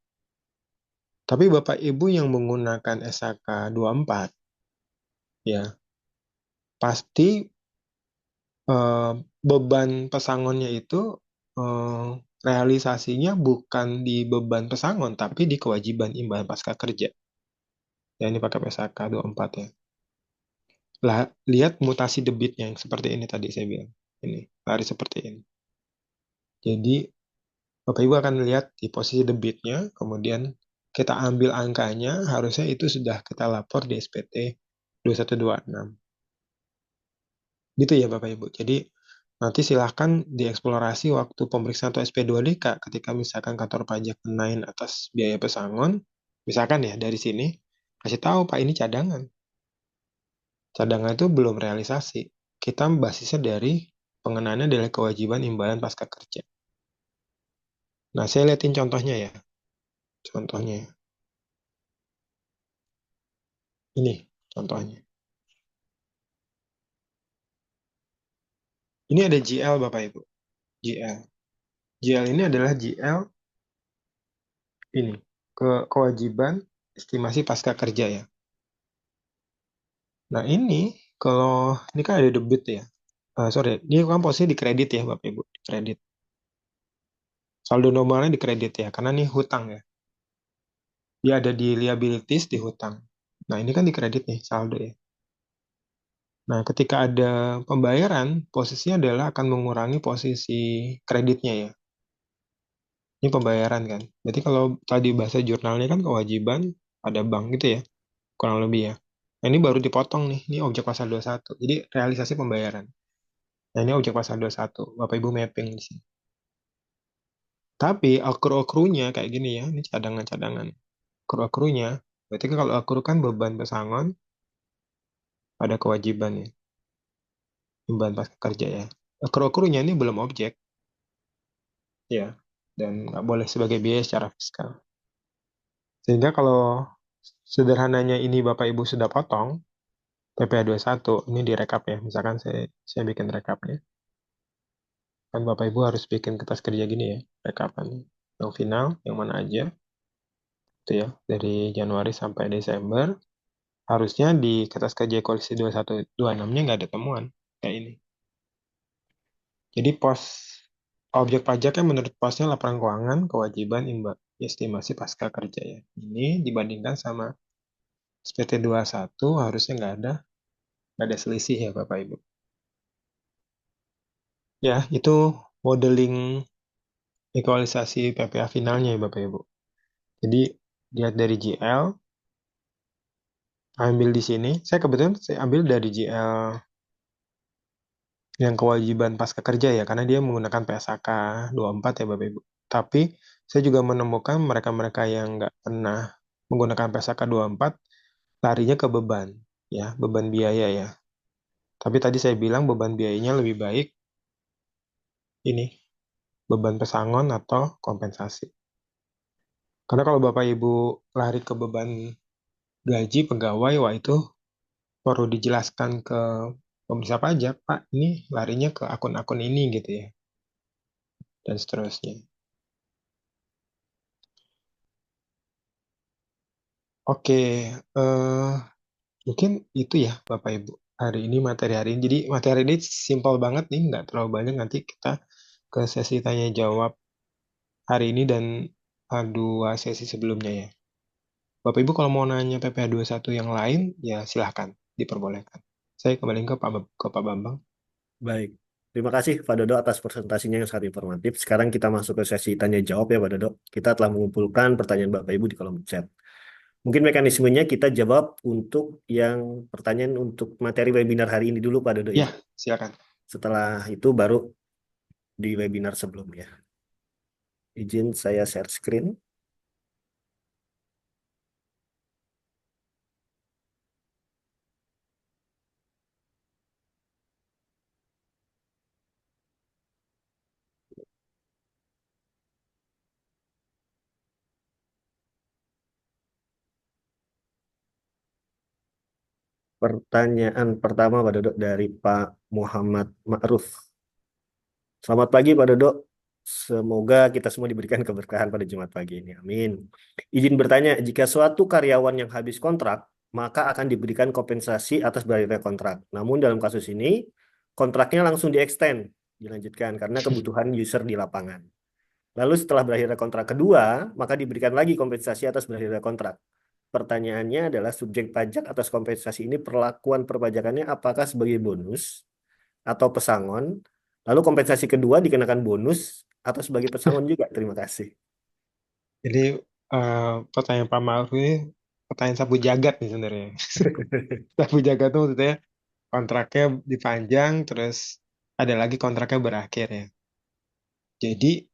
Tapi Bapak Ibu yang menggunakan SHK 24, ya pasti eh, beban pesangonnya itu eh, realisasinya bukan di beban pesangon, tapi di kewajiban imbalan pasca kerja. Ya, ini pakai PSAK 24 ya. Lah, lihat mutasi debitnya yang seperti ini tadi saya bilang. Ini, lari seperti ini. Jadi, Bapak Ibu akan lihat di posisi debitnya, kemudian kita ambil angkanya, harusnya itu sudah kita lapor di SPT 2126. Gitu ya Bapak Ibu. Jadi, nanti silahkan dieksplorasi waktu pemeriksaan atau SP2DK ketika misalkan kantor pajak menaik atas biaya pesangon, misalkan ya dari sini, kasih tahu Pak ini cadangan. Cadangan itu belum realisasi. Kita basisnya dari pengenaannya dari kewajiban imbalan pasca kerja. Nah, saya liatin contohnya ya. Contohnya. Ini contohnya. Ini ada GL Bapak Ibu. GL. GL ini adalah GL ini. Kewajiban estimasi pasca kerja ya. Nah, ini kalau ini kan ada debit ya. Sorry, ini kan posisi di kredit ya Bapak Ibu. Di kredit. Saldo normalnya di kredit ya. Karena ini hutang ya. Dia ada di liabilities di hutang. Nah, ini kan di kredit nih saldo ya. Nah, ketika ada pembayaran, posisinya adalah akan mengurangi posisi kreditnya ya. Ini pembayaran kan. Jadi kalau tadi bahasa jurnalnya kan kewajiban pada bank gitu ya, kurang lebih ya. Nah, ini baru dipotong nih, ini objek pasal 21. Jadi realisasi pembayaran. Nah, ini objek pasal 21. Bapak Ibu mapping di sini. Tapi akru-akrunya kayak gini ya, ini cadangan-cadangan. Akru-akrunya, berarti kan kalau akru kan beban pesangon pada kewajiban ya, imbalan pasca kerja ya. Akru-akrunya ini belum objek ya, dan nggak boleh sebagai biaya secara fiskal. Sehingga kalau sederhananya ini Bapak Ibu sudah potong, PPh satu ini direkap ya. Misalkan saya bikin rekapnya. Kan Bapak Ibu harus bikin kertas kerja gini ya, rekapan. Yang final, yang mana aja, itu ya, dari Januari sampai Desember. Harusnya di kertas kerja koleksi 2126-nya nggak ada temuan kayak ini. Jadi pos objek pajaknya menurut posnya laporan keuangan, kewajiban, estimasi pasca kerja ya. Ini dibandingkan sama SPT 21 harusnya nggak ada selisih ya Bapak Ibu. Ya, itu modeling ekualisasi PPh finalnya ya Bapak Ibu. Jadi lihat dari GL, ambil di sini. Saya ambil dari GL yang kewajiban pasca kerja ya, karena dia menggunakan PSAK 24 ya Bapak Ibu. Tapi saya juga menemukan mereka-mereka yang nggak pernah menggunakan PSAK 24 larinya ke beban, ya, beban biaya ya. Tapi tadi saya bilang beban biayanya lebih baik ini, beban pesangon atau kompensasi. Karena kalau Bapak Ibu lari ke beban gaji pegawai, wah itu perlu dijelaskan ke pemeriksa pajak, Pak, ini larinya ke akun-akun ini gitu ya, dan seterusnya. Oke, eh, mungkin itu ya Bapak Ibu. Hari ini materi hari ini. Jadi materi ini simpel banget nih, nggak terlalu banyak. Nanti kita ke sesi tanya jawab hari ini dan dua sesi sebelumnya ya. Bapak Ibu kalau mau nanya PPh satu yang lain, ya silahkan, diperbolehkan. Saya kembali ke Pak Bambang. Baik. Terima kasih Pak Dodo atas presentasinya yang sangat informatif. Sekarang kita masuk ke sesi tanya jawab ya Pak Dodo. Kita telah mengumpulkan pertanyaan Bapak Ibu di kolom chat. Mungkin mekanismenya kita jawab untuk yang pertanyaan untuk materi webinar hari ini dulu Pak Dodo ya. Ya, silakan. Setelah itu baru di webinar sebelumnya. Izin saya share screen. Pertanyaan pertama Pak Dodo dari Pak Muhammad Ma'ruf. Selamat pagi Pak Dodo. Semoga kita semua diberikan keberkahan pada Jumat pagi ini. Amin. Izin bertanya, jika suatu karyawan yang habis kontrak, maka akan diberikan kompensasi atas berakhirnya kontrak. Namun dalam kasus ini, kontraknya langsung dilanjutkan karena kebutuhan user di lapangan. Lalu setelah berakhirnya kontrak kedua, maka diberikan lagi kompensasi atas berakhirnya kontrak. Pertanyaannya adalah subjek pajak atas kompensasi ini perlakuan perpajakannya apakah sebagai bonus atau pesangon? Lalu kompensasi kedua dikenakan bonus atau sebagai pesangon juga? Terima kasih. Jadi pertanyaan Pak Ma'ruf ini pertanyaan sapu jagat nih sebenarnya. Sapu jagat itu maksudnya kontraknya dipanjang, terus ada lagi kontraknya berakhir ya. Jadi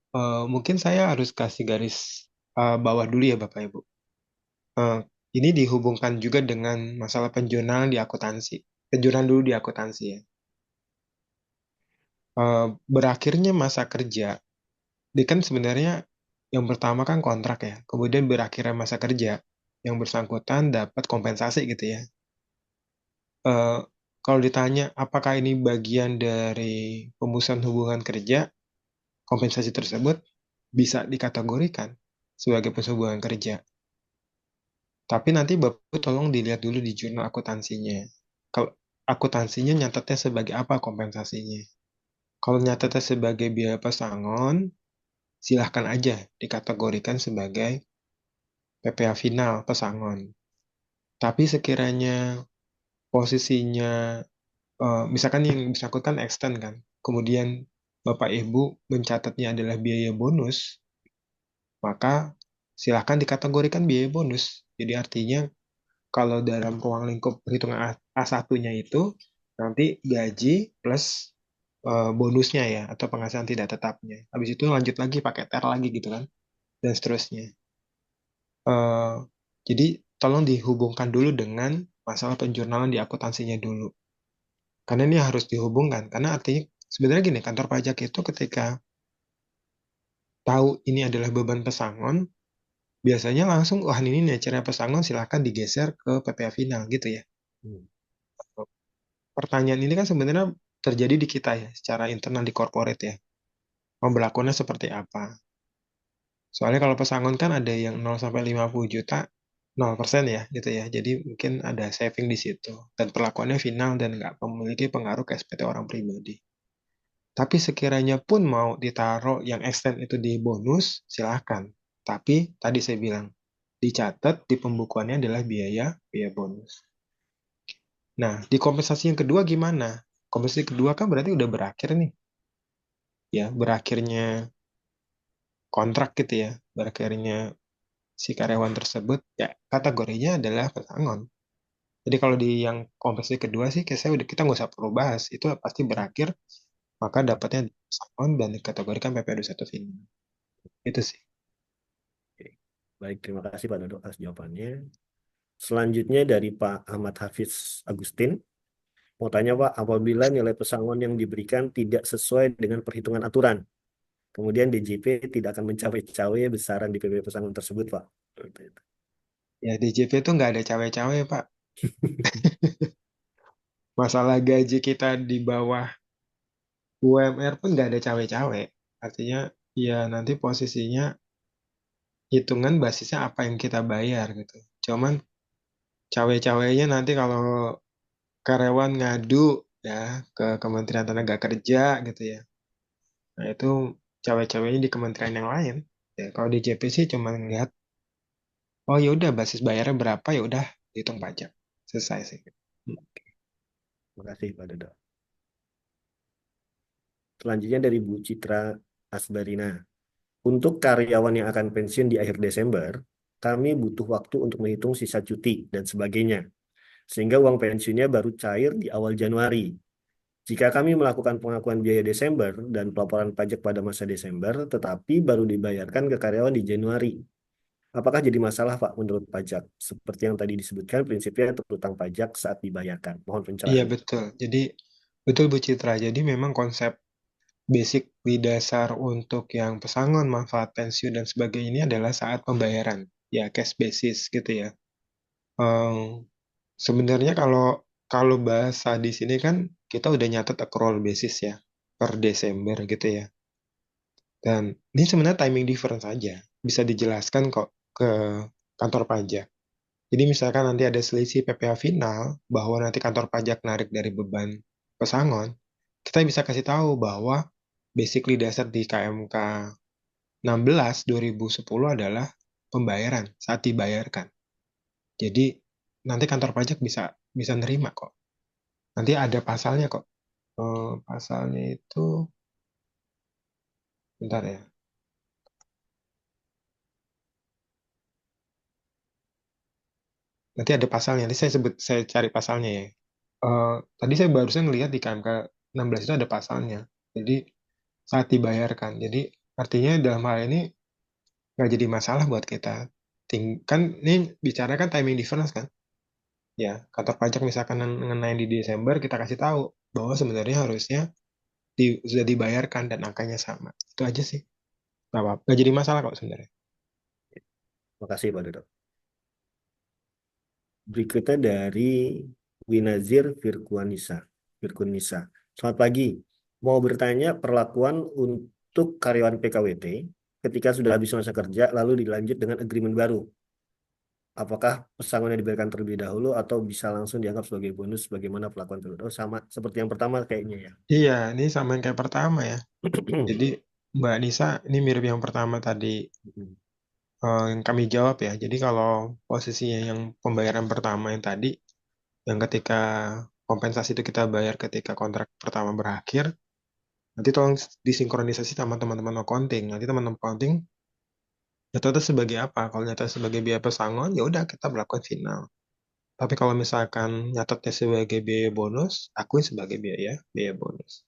mungkin saya harus kasih garis bawah dulu ya Bapak Ibu. Eh, ini dihubungkan juga dengan masalah penjurnalan di akuntansi. Penjurnalan dulu di akuntansi ya. Berakhirnya masa kerja, ini kan sebenarnya yang pertama kan kontrak ya, kemudian berakhirnya masa kerja, yang bersangkutan dapat kompensasi gitu ya. Eh, kalau ditanya apakah ini bagian dari pemutusan hubungan kerja, kompensasi tersebut bisa dikategorikan sebagai pemutusan hubungan kerja. Tapi nanti Bapak tolong dilihat dulu di jurnal akuntansinya. Kalau akuntansinya nyatetnya sebagai apa kompensasinya? Kalau nyatetnya sebagai biaya pesangon, silahkan aja dikategorikan sebagai PPh final pesangon. Tapi sekiranya posisinya, misalkan yang bersangkutan extend kan, kemudian Bapak Ibu mencatatnya adalah biaya bonus, maka silahkan dikategorikan biaya bonus. Jadi artinya kalau dalam ruang lingkup perhitungan A1-nya itu nanti gaji plus bonusnya ya atau penghasilan tidak tetapnya. Habis itu lanjut lagi pakai TER lagi gitu kan dan seterusnya. Eh, jadi tolong dihubungkan dulu dengan masalah penjurnalan di akuntansinya dulu. Karena ini harus dihubungkan. Karena artinya sebenarnya gini, kantor pajak itu ketika tahu ini adalah beban pesangon, biasanya langsung, wah ini nih acara pesangon silahkan digeser ke PPh final gitu ya. Hmm. Pertanyaan ini kan sebenarnya terjadi di kita ya, secara internal di corporate ya. Pemberlakuannya seperti apa? Soalnya kalau pesangon kan ada yang 0 sampai 50 juta, 0% ya gitu ya. Jadi mungkin ada saving di situ. Dan perlakuannya final dan nggak memiliki pengaruh ke SPT orang pribadi. Tapi sekiranya pun mau ditaruh yang extend itu di bonus, silahkan. Tapi tadi saya bilang, dicatat di pembukuannya adalah biaya biaya bonus. Nah, di kompensasi yang kedua gimana? Kompensasi kedua kan berarti udah berakhir nih. Ya, berakhirnya kontrak gitu ya. Berakhirnya si karyawan tersebut, ya kategorinya adalah pesangon. Jadi kalau di yang kompensasi kedua sih, kayak saya udah kita nggak usah perlu bahas. Itu pasti berakhir, maka dapatnya pesangon dan dikategorikan PP21 final. Itu sih. Oke. Baik, terima kasih Pak Dodo atas jawabannya. Selanjutnya dari Pak Ahmad Hafiz Agustin. Mau tanya Pak, apabila nilai pesangon yang diberikan tidak sesuai dengan perhitungan aturan, kemudian DJP tidak akan mencapai-cawe besaran di PP pesangon tersebut, Pak. Ya, DJP itu nggak ada cawe-cawe, Pak. Masalah gaji kita di bawah UMR pun nggak ada cawe-cawe. Artinya, ya nanti posisinya hitungan basisnya apa yang kita bayar gitu. Cuman cawe-cawenya nanti kalau karyawan ngadu ya ke Kementerian Tenaga Kerja gitu ya. Nah, itu cawe-cawenya di kementerian yang lain. Ya, kalau di JP sih cuma ngelihat, oh ya udah basis bayarnya berapa ya udah hitung pajak. Selesai sih. Hmm. Terima kasih, Pak Dodo. Selanjutnya dari Bu Citra Asbarina. Untuk karyawan yang akan pensiun di akhir Desember, kami butuh waktu untuk menghitung sisa cuti dan sebagainya, sehingga uang pensiunnya baru cair di awal Januari. Jika kami melakukan pengakuan biaya Desember dan pelaporan pajak pada masa Desember, tetapi baru dibayarkan ke karyawan di Januari, apakah jadi masalah, Pak, menurut pajak? Seperti yang tadi disebutkan, prinsipnya terutang pajak saat dibayarkan. Mohon Iya pencerahannya. betul. Jadi betul Bu Citra. Jadi memang konsep basic di dasar untuk yang pesangon, manfaat pensiun dan sebagainya ini adalah saat pembayaran. Ya cash basis gitu ya. Ehm, sebenarnya kalau kalau bahasa di sini kan kita udah nyatet accrual basis ya per Desember gitu ya. Dan ini sebenarnya timing difference saja. Bisa dijelaskan kok ke kantor pajak. Jadi misalkan nanti ada selisih PPh final bahwa nanti kantor pajak narik dari beban pesangon, kita bisa kasih tahu bahwa basically dasar di KMK 16 2010 adalah pembayaran saat dibayarkan. Jadi nanti kantor pajak bisa bisa nerima kok. Nanti ada pasalnya kok. Pasalnya itu bentar ya. Nanti ada pasalnya. Nanti saya cari pasalnya ya. Tadi saya barusan lihat di KMK 16 itu ada pasalnya. Jadi saat dibayarkan. Jadi artinya dalam hal ini nggak jadi masalah buat kita. Kan ini bicara kan timing difference kan. Ya, kantor pajak misalkan ngenain di Desember, kita kasih tahu bahwa sebenarnya harusnya sudah dibayarkan dan angkanya sama. Itu aja sih. Nggak apa-apa. Nggak jadi masalah kok sebenarnya. Makasih Pak Dodo. Berikutnya dari Winazir Firkunisa. Firkunisa. Selamat pagi. Mau bertanya perlakuan untuk karyawan PKWT ketika sudah habis masa kerja lalu dilanjut dengan agreement baru. Apakah pesangonnya diberikan terlebih dahulu atau bisa langsung dianggap sebagai bonus? Bagaimana perlakuan tersebut? Oh, sama seperti yang pertama kayaknya ya. Iya, ini sama yang kayak pertama ya. Jadi Mbak Nisa, ini mirip yang pertama tadi yang kami jawab ya. Jadi kalau posisinya yang pembayaran pertama yang tadi, yang ketika kompensasi itu kita bayar ketika kontrak pertama berakhir, nanti tolong disinkronisasi sama teman-teman accounting. Nanti teman-teman accounting nyata sebagai apa? Kalau nyata sebagai biaya pesangon, ya udah kita melakukan final. Tapi kalau misalkan nyatetnya sebagai biaya bonus, akuin sebagai biaya biaya bonus.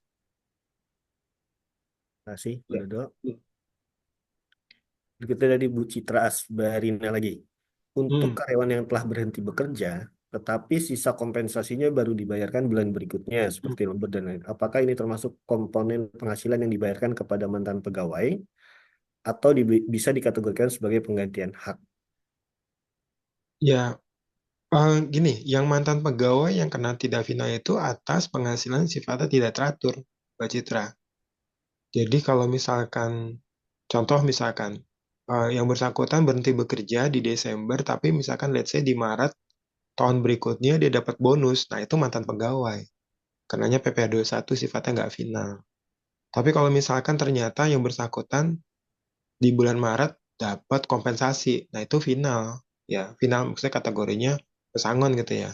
Terima kasih, Pak Ya. Dodo. Berikutnya dari Bu Citra Asbarina lagi. Untuk Hmm, karyawan yang telah berhenti bekerja, tetapi sisa kompensasinya baru dibayarkan bulan berikutnya, hmm. seperti lembur dan lain. Apakah ini termasuk komponen penghasilan yang dibayarkan kepada mantan pegawai, atau bisa dikategorikan sebagai penggantian hak? Ya, gini, yang mantan pegawai yang kena tidak final itu atas penghasilan sifatnya tidak teratur, Mbak Citra. Jadi kalau misalkan, contoh misalkan, yang bersangkutan berhenti bekerja di Desember, tapi misalkan let's say di Maret tahun berikutnya dia dapat bonus, nah itu mantan pegawai. Karenanya PPh satu sifatnya nggak final. Tapi kalau misalkan ternyata yang bersangkutan di bulan Maret dapat kompensasi, nah itu final. Ya, final maksudnya kategorinya pesangon gitu ya.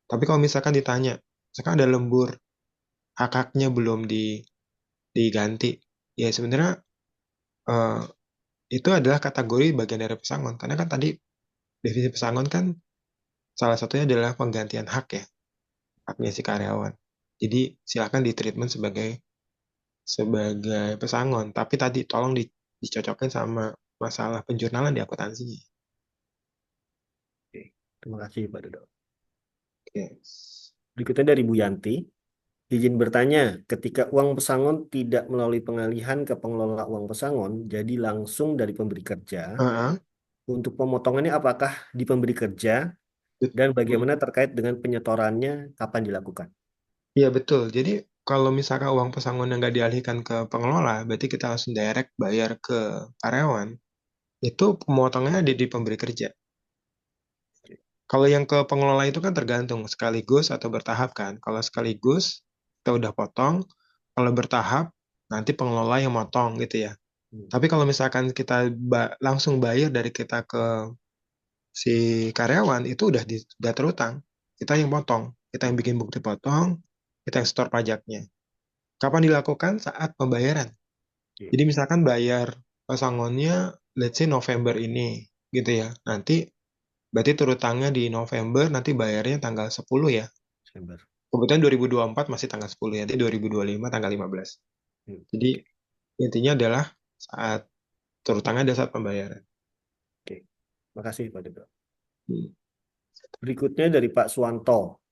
Tapi kalau misalkan ditanya, misalkan ada lembur, hak-haknya belum diganti, ya sebenarnya eh, itu adalah kategori bagian dari pesangon. Karena kan tadi definisi pesangon kan salah satunya adalah penggantian hak ya, haknya si karyawan. Jadi silakan ditreatment sebagai sebagai pesangon. Tapi tadi tolong dicocokin sama masalah penjurnalan di akuntansi. Oke, terima kasih Pak Dodo. Oke. Berikutnya dari Bu Yanti. Izin bertanya, ketika uang pesangon tidak melalui pengalihan ke pengelola uang pesangon, jadi langsung dari pemberi kerja, Heeh, untuk pemotongannya apakah di pemberi kerja dan hmm. bagaimana terkait dengan penyetorannya kapan dilakukan? Iya betul. Jadi kalau misalkan uang pesangon yang nggak dialihkan ke pengelola, berarti kita langsung direct bayar ke karyawan. Itu pemotongannya ada di pemberi kerja. Kalau yang ke pengelola itu kan tergantung sekaligus atau bertahap kan. Kalau sekaligus kita udah potong, kalau bertahap nanti pengelola yang motong gitu ya. Hmm, Tapi kalau misalkan kita langsung bayar dari kita ke si karyawan itu udah terutang. Kita yang potong, kita yang bikin bukti potong, kita yang setor pajaknya. Kapan dilakukan? Saat pembayaran. oke, Jadi misalkan bayar pesangonnya let's say November ini gitu ya. Nanti berarti turut tangga di November, nanti bayarnya tanggal 10 ya. Desember. Kebetulan 2024 masih tanggal 10 ya, nanti 2025 tanggal 15. Hmm, Jadi intinya adalah saat turut tangga adalah saat pembayaran. oke, makasih Pak Dodo. Hmm. Berikutnya dari Pak Suwanto.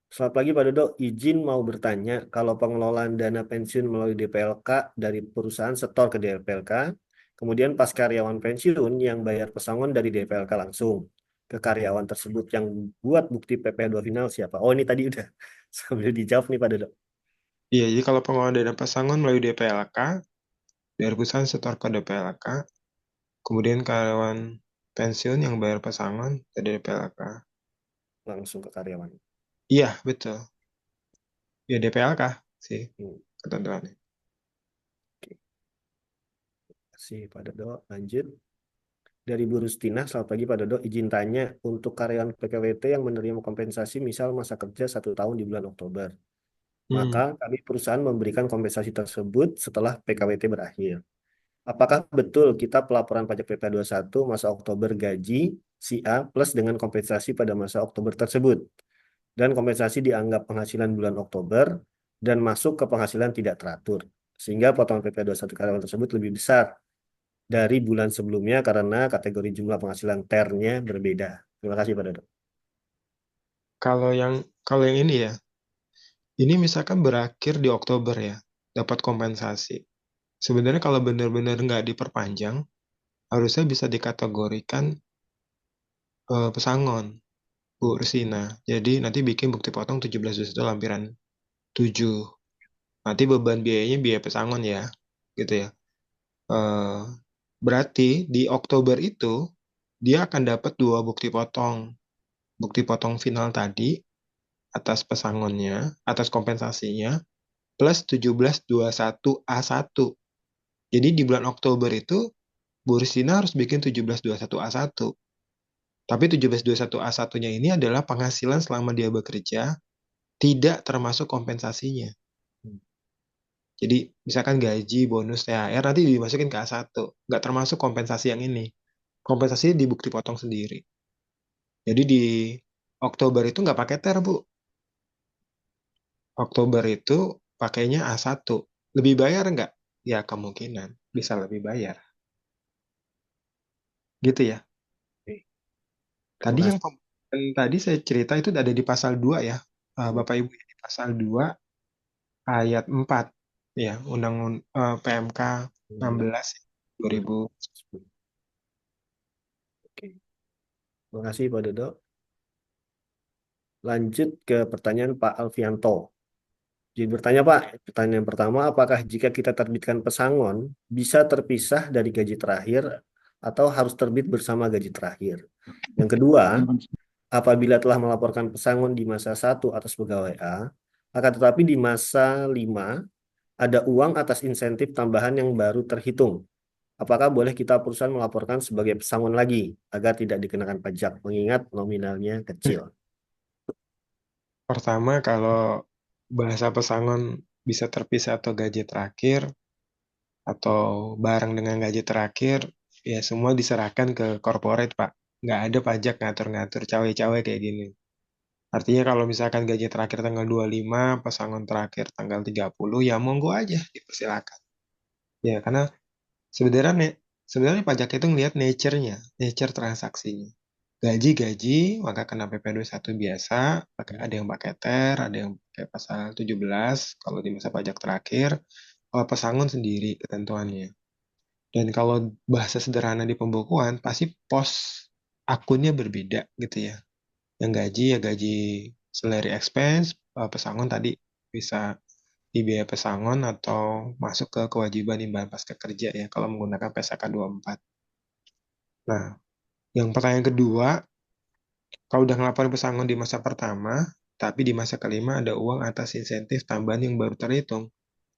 Selamat pagi Pak Dodo, izin mau bertanya kalau pengelolaan dana pensiun melalui DPLK dari perusahaan setor ke DPLK, kemudian pas karyawan pensiun yang bayar pesangon dari DPLK langsung. ke karyawan tersebut yang buat bukti PP2 final siapa? Oh, ini tadi udah sambil dijawab nih Pak Dodo. Iya, jadi kalau pengeluaran dana pesangon melalui DPLK, dari perusahaan setor ke DPLK, kemudian karyawan pensiun yang bayar pesangon dari DPLK. Langsung ke karyawan. Iya, betul. Ya DPLK sih Hmm. ketentuannya. Oke. Kasih Pak Dodo. Lanjut. Dari Bu Rustina, selamat pagi Pak Dodo. Izin tanya, untuk karyawan PKWT yang menerima kompensasi misal masa kerja 1 tahun di bulan Oktober, Hmm. maka kami perusahaan memberikan kompensasi tersebut setelah PKWT berakhir. Apakah betul kita pelaporan pajak PP21 masa Oktober gaji si A plus dengan kompensasi pada masa Oktober tersebut? Dan kompensasi dianggap penghasilan bulan Oktober dan masuk ke penghasilan tidak teratur. Sehingga potongan PP21 karyawan tersebut lebih besar dari bulan sebelumnya karena kategori jumlah penghasilan ternya berbeda. Terima kasih Pak Dodo. Kalau yang kalau yang ini ya, ini misalkan berakhir di Oktober ya, dapat kompensasi. Sebenarnya kalau benar-benar nggak diperpanjang, harusnya bisa dikategorikan pesangon, Bu Hmm. Rusina. Jadi nanti bikin bukti potong 17 lampiran 7. Nanti beban biayanya biaya pesangon ya, gitu ya. Eh, Berarti di Oktober itu dia akan dapat dua bukti potong. Bukti potong final tadi atas pesangonnya, atas kompensasinya, plus 1721A1. Jadi di bulan Oktober itu Bu Ristina harus bikin 1721A1. Tapi 1721A1-nya ini adalah penghasilan selama dia bekerja, tidak termasuk kompensasinya. Hmm. Jadi misalkan gaji, bonus, THR nanti dimasukin ke A1. Nggak termasuk kompensasi yang ini. Kompensasi di bukti potong sendiri. Jadi di Oktober itu nggak pakai TER, Bu. Oktober itu pakainya A1. Lebih bayar nggak? Ya kemungkinan bisa lebih bayar. Gitu ya. Oke, terima Tadi yang kasih. tadi saya cerita itu ada di pasal 2 ya. Hmm. Bapak Ibu di pasal 2 ayat 4 ya, Undang PMK Hmm. 16 2000. 2010. Oke, terima kasih Pak Dodo. Lanjut ke pertanyaan Pak Alfianto. Jadi bertanya Pak, pertanyaan pertama, apakah jika kita terbitkan pesangon bisa terpisah dari gaji terakhir atau harus terbit bersama gaji terakhir? Yang kedua, apabila telah melaporkan pesangon di masa 1 atas pegawai A, akan tetapi di masa 5 ada uang atas insentif tambahan yang baru terhitung. Apakah boleh kita perusahaan melaporkan sebagai pesangon lagi agar tidak dikenakan pajak mengingat nominalnya kecil? Pertama, kalau bahasa pesangon bisa terpisah atau gaji terakhir atau bareng dengan gaji terakhir, ya semua diserahkan ke corporate, Pak. Nggak ada pajak ngatur-ngatur cawe-cawe kayak gini. Artinya kalau misalkan gaji terakhir tanggal 25, pesangon terakhir tanggal 30, ya monggo aja dipersilakan. Ya, karena sebenarnya sebenarnya pajak itu ngelihat nature-nya, nature transaksinya. Gaji-gaji, maka kena PP21 biasa, ada yang pakai TER, ada yang pakai pasal 17 kalau di masa pajak terakhir, kalau pesangon sendiri ketentuannya. Dan kalau bahasa sederhana di pembukuan, pasti pos akunnya berbeda gitu ya. Yang gaji ya gaji salary expense, pesangon tadi bisa di biaya pesangon atau masuk ke kewajiban imbal pasca kerja ya kalau menggunakan PSK 24. Nah, yang pertanyaan kedua, kalau udah ngelaporin pesangon di masa pertama, tapi di masa kelima ada uang atas insentif tambahan yang baru terhitung.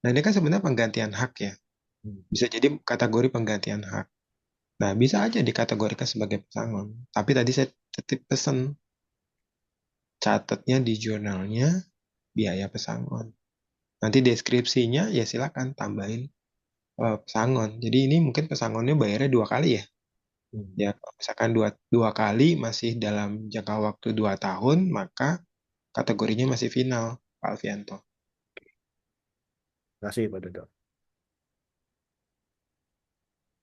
Nah, ini kan sebenarnya penggantian hak ya. Hmm. Bisa jadi kategori penggantian hak. Nah, bisa aja dikategorikan sebagai pesangon. Tapi tadi saya titip pesan, catatnya di jurnalnya biaya pesangon. Nanti deskripsinya ya silakan tambahin pesangon. Jadi ini mungkin pesangonnya bayarnya 2 kali ya. Hmm. Ya, kalau misalkan dua kali masih dalam jangka waktu 2 tahun, maka kategorinya masih final, Pak Alfianto. Terima kasih Pak Dodo.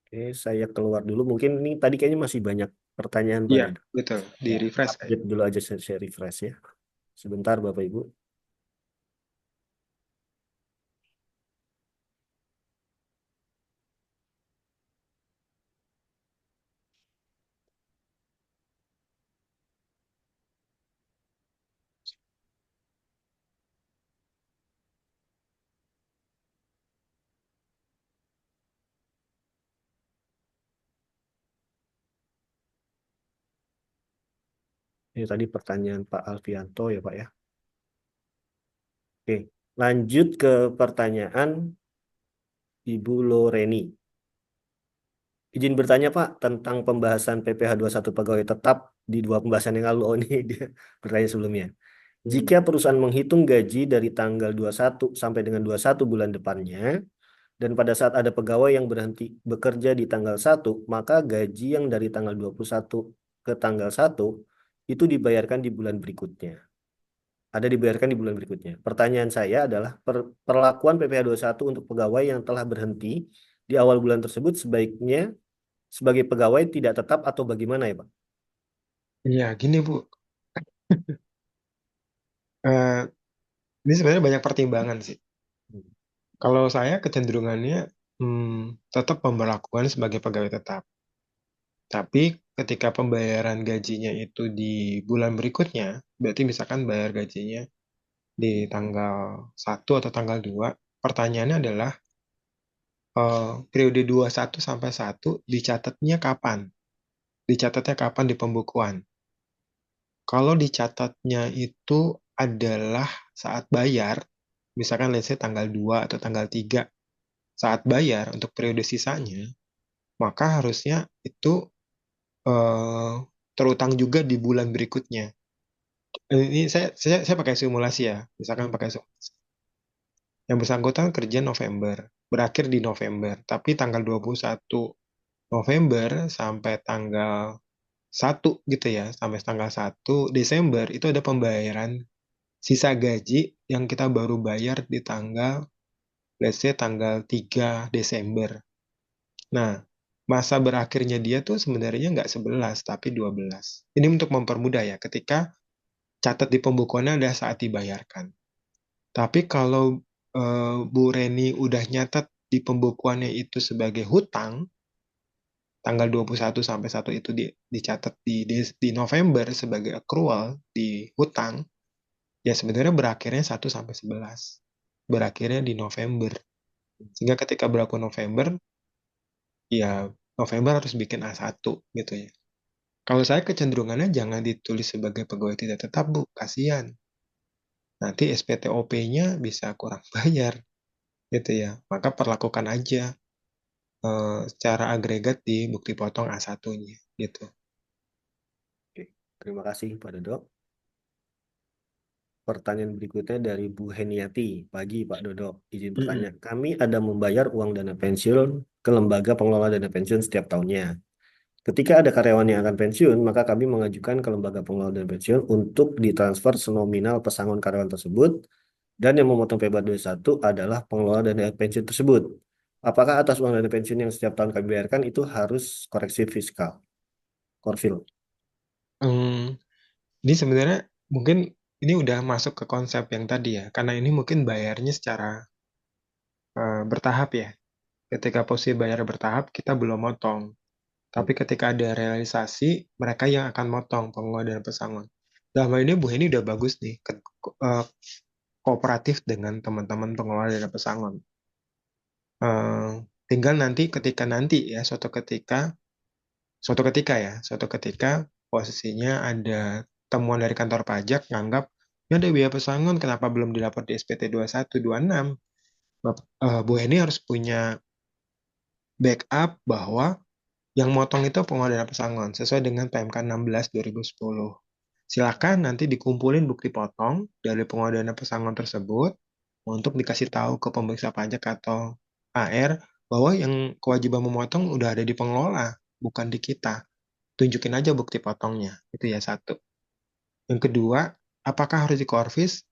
Oke, saya keluar dulu. Mungkin ini tadi kayaknya masih banyak pertanyaan Pak Iya, Dodo. betul. Di Ya, refresh kayak. update dulu aja saya refresh ya. Sebentar Bapak Ibu. Ini tadi pertanyaan Pak Alfianto ya Pak ya. Oke, lanjut ke pertanyaan Ibu Loreni. Izin bertanya Pak tentang pembahasan PPh satu pegawai tetap di dua pembahasan yang lalu. Oh ini dia bertanya sebelumnya. Jika perusahaan menghitung gaji dari tanggal 21 sampai dengan 21 bulan depannya, dan pada saat ada pegawai yang berhenti bekerja di tanggal 1, maka gaji yang dari tanggal 21 ke tanggal 1 itu dibayarkan di bulan berikutnya. Ada dibayarkan di bulan berikutnya. Pertanyaan saya adalah perlakuan PPh satu untuk pegawai yang telah berhenti di awal bulan tersebut sebaiknya sebagai pegawai tidak tetap atau bagaimana ya Pak? Iya, gini Bu. Eh, ini sebenarnya banyak pertimbangan sih. Kalau saya kecenderungannya tetap pemberlakuan sebagai pegawai tetap. Tapi ketika pembayaran gajinya itu di bulan berikutnya, berarti misalkan bayar gajinya di tanggal 1 atau tanggal 2, pertanyaannya adalah periode 21 sampai 1 dicatatnya kapan? Dicatatnya kapan di pembukuan? Kalau dicatatnya itu adalah saat bayar, misalkan let's say tanggal 2 atau tanggal 3 saat bayar untuk periode sisanya, maka harusnya itu eh, terutang juga di bulan berikutnya. Ini saya pakai simulasi ya, misalkan pakai simulasi. Yang bersangkutan kerja November, berakhir di November, tapi tanggal 21 November sampai tanggal 1 gitu ya, sampai tanggal 1 Desember itu ada pembayaran sisa gaji yang kita baru bayar di tanggal, let's say tanggal 3 Desember. Nah, masa berakhirnya dia tuh sebenarnya nggak 11, tapi 12. Ini untuk mempermudah ya, ketika catat di pembukuannya ada saat dibayarkan. Tapi kalau Bu Reni udah nyatat di pembukuannya itu sebagai hutang, tanggal 21 sampai 1 itu dicatat di November sebagai accrual di hutang, ya sebenarnya berakhirnya 1 sampai 11. Berakhirnya di November. Sehingga ketika berlaku November, ya November harus bikin A1 gitu ya. Kalau saya kecenderungannya jangan ditulis sebagai pegawai tidak tetap, Bu. Kasihan. Nanti SPTOP-nya bisa kurang bayar gitu ya. Maka perlakukan aja secara agregat di bukti potong A1-nya gitu. Oke, terima kasih Pak Dodo. Pertanyaan berikutnya dari Bu Heniati. Pagi Pak Dodo, izin bertanya. Mm-mm. Kami ada membayar uang dana pensiun ke lembaga pengelola dana pensiun setiap tahunnya. Ketika ada karyawan yang akan pensiun, maka kami mengajukan ke lembaga pengelola dana pensiun untuk ditransfer senominal pesangon karyawan tersebut dan yang memotong PB21 adalah pengelola dana pensiun tersebut. Apakah atas uang dana pensiun yang setiap tahun kami bayarkan itu harus koreksi fiskal, korfil? Hmm, ini sebenarnya mungkin ini udah masuk ke konsep yang tadi ya, karena ini mungkin bayarnya secara bertahap ya. Ketika posisi bayar bertahap, kita belum motong. Hmm. Tapi ketika ada realisasi, mereka yang akan motong pengelola dan pesangon. Dalam hal ini Bu Heni udah bagus nih, kooperatif dengan teman-teman pengelola dana pesangon. Eh, tinggal nanti ketika nanti ya, suatu ketika posisinya ada temuan dari kantor pajak nganggap, ya ada biaya pesangon, kenapa belum dilapor di SPT 21, 26? Bu Heni harus punya backup bahwa yang motong itu pengelola dana pesangon sesuai dengan PMK 16 2010. Silakan nanti dikumpulin bukti potong dari pengelola dana pesangon tersebut untuk dikasih tahu ke pemeriksa pajak atau AR bahwa yang kewajiban memotong udah ada di pengelola, bukan di kita. Tunjukin aja bukti potongnya. Itu ya satu. Yang kedua, apakah harus dikorvis?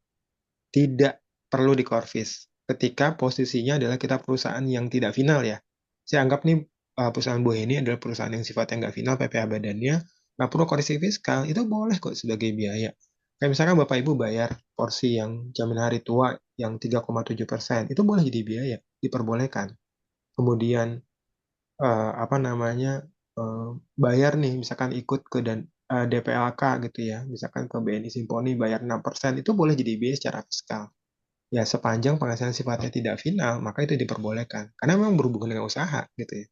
Tidak perlu dikorvis. Ketika posisinya adalah kita perusahaan yang tidak final ya. Saya anggap nih perusahaan Bu ini adalah perusahaan yang sifatnya nggak final, PPh badannya, nggak perlu koreksi fiskal, itu boleh kok sebagai biaya. Kayak misalkan Bapak Ibu bayar porsi yang jaminan hari tua yang 3,7%, itu boleh jadi biaya, diperbolehkan. Kemudian apa namanya eh, bayar nih misalkan ikut ke DPLK gitu ya, misalkan ke BNI Simponi bayar 6%, itu boleh jadi biaya secara fiskal. Ya sepanjang penghasilan sifatnya tidak final, maka itu diperbolehkan karena memang berhubungan dengan usaha gitu ya.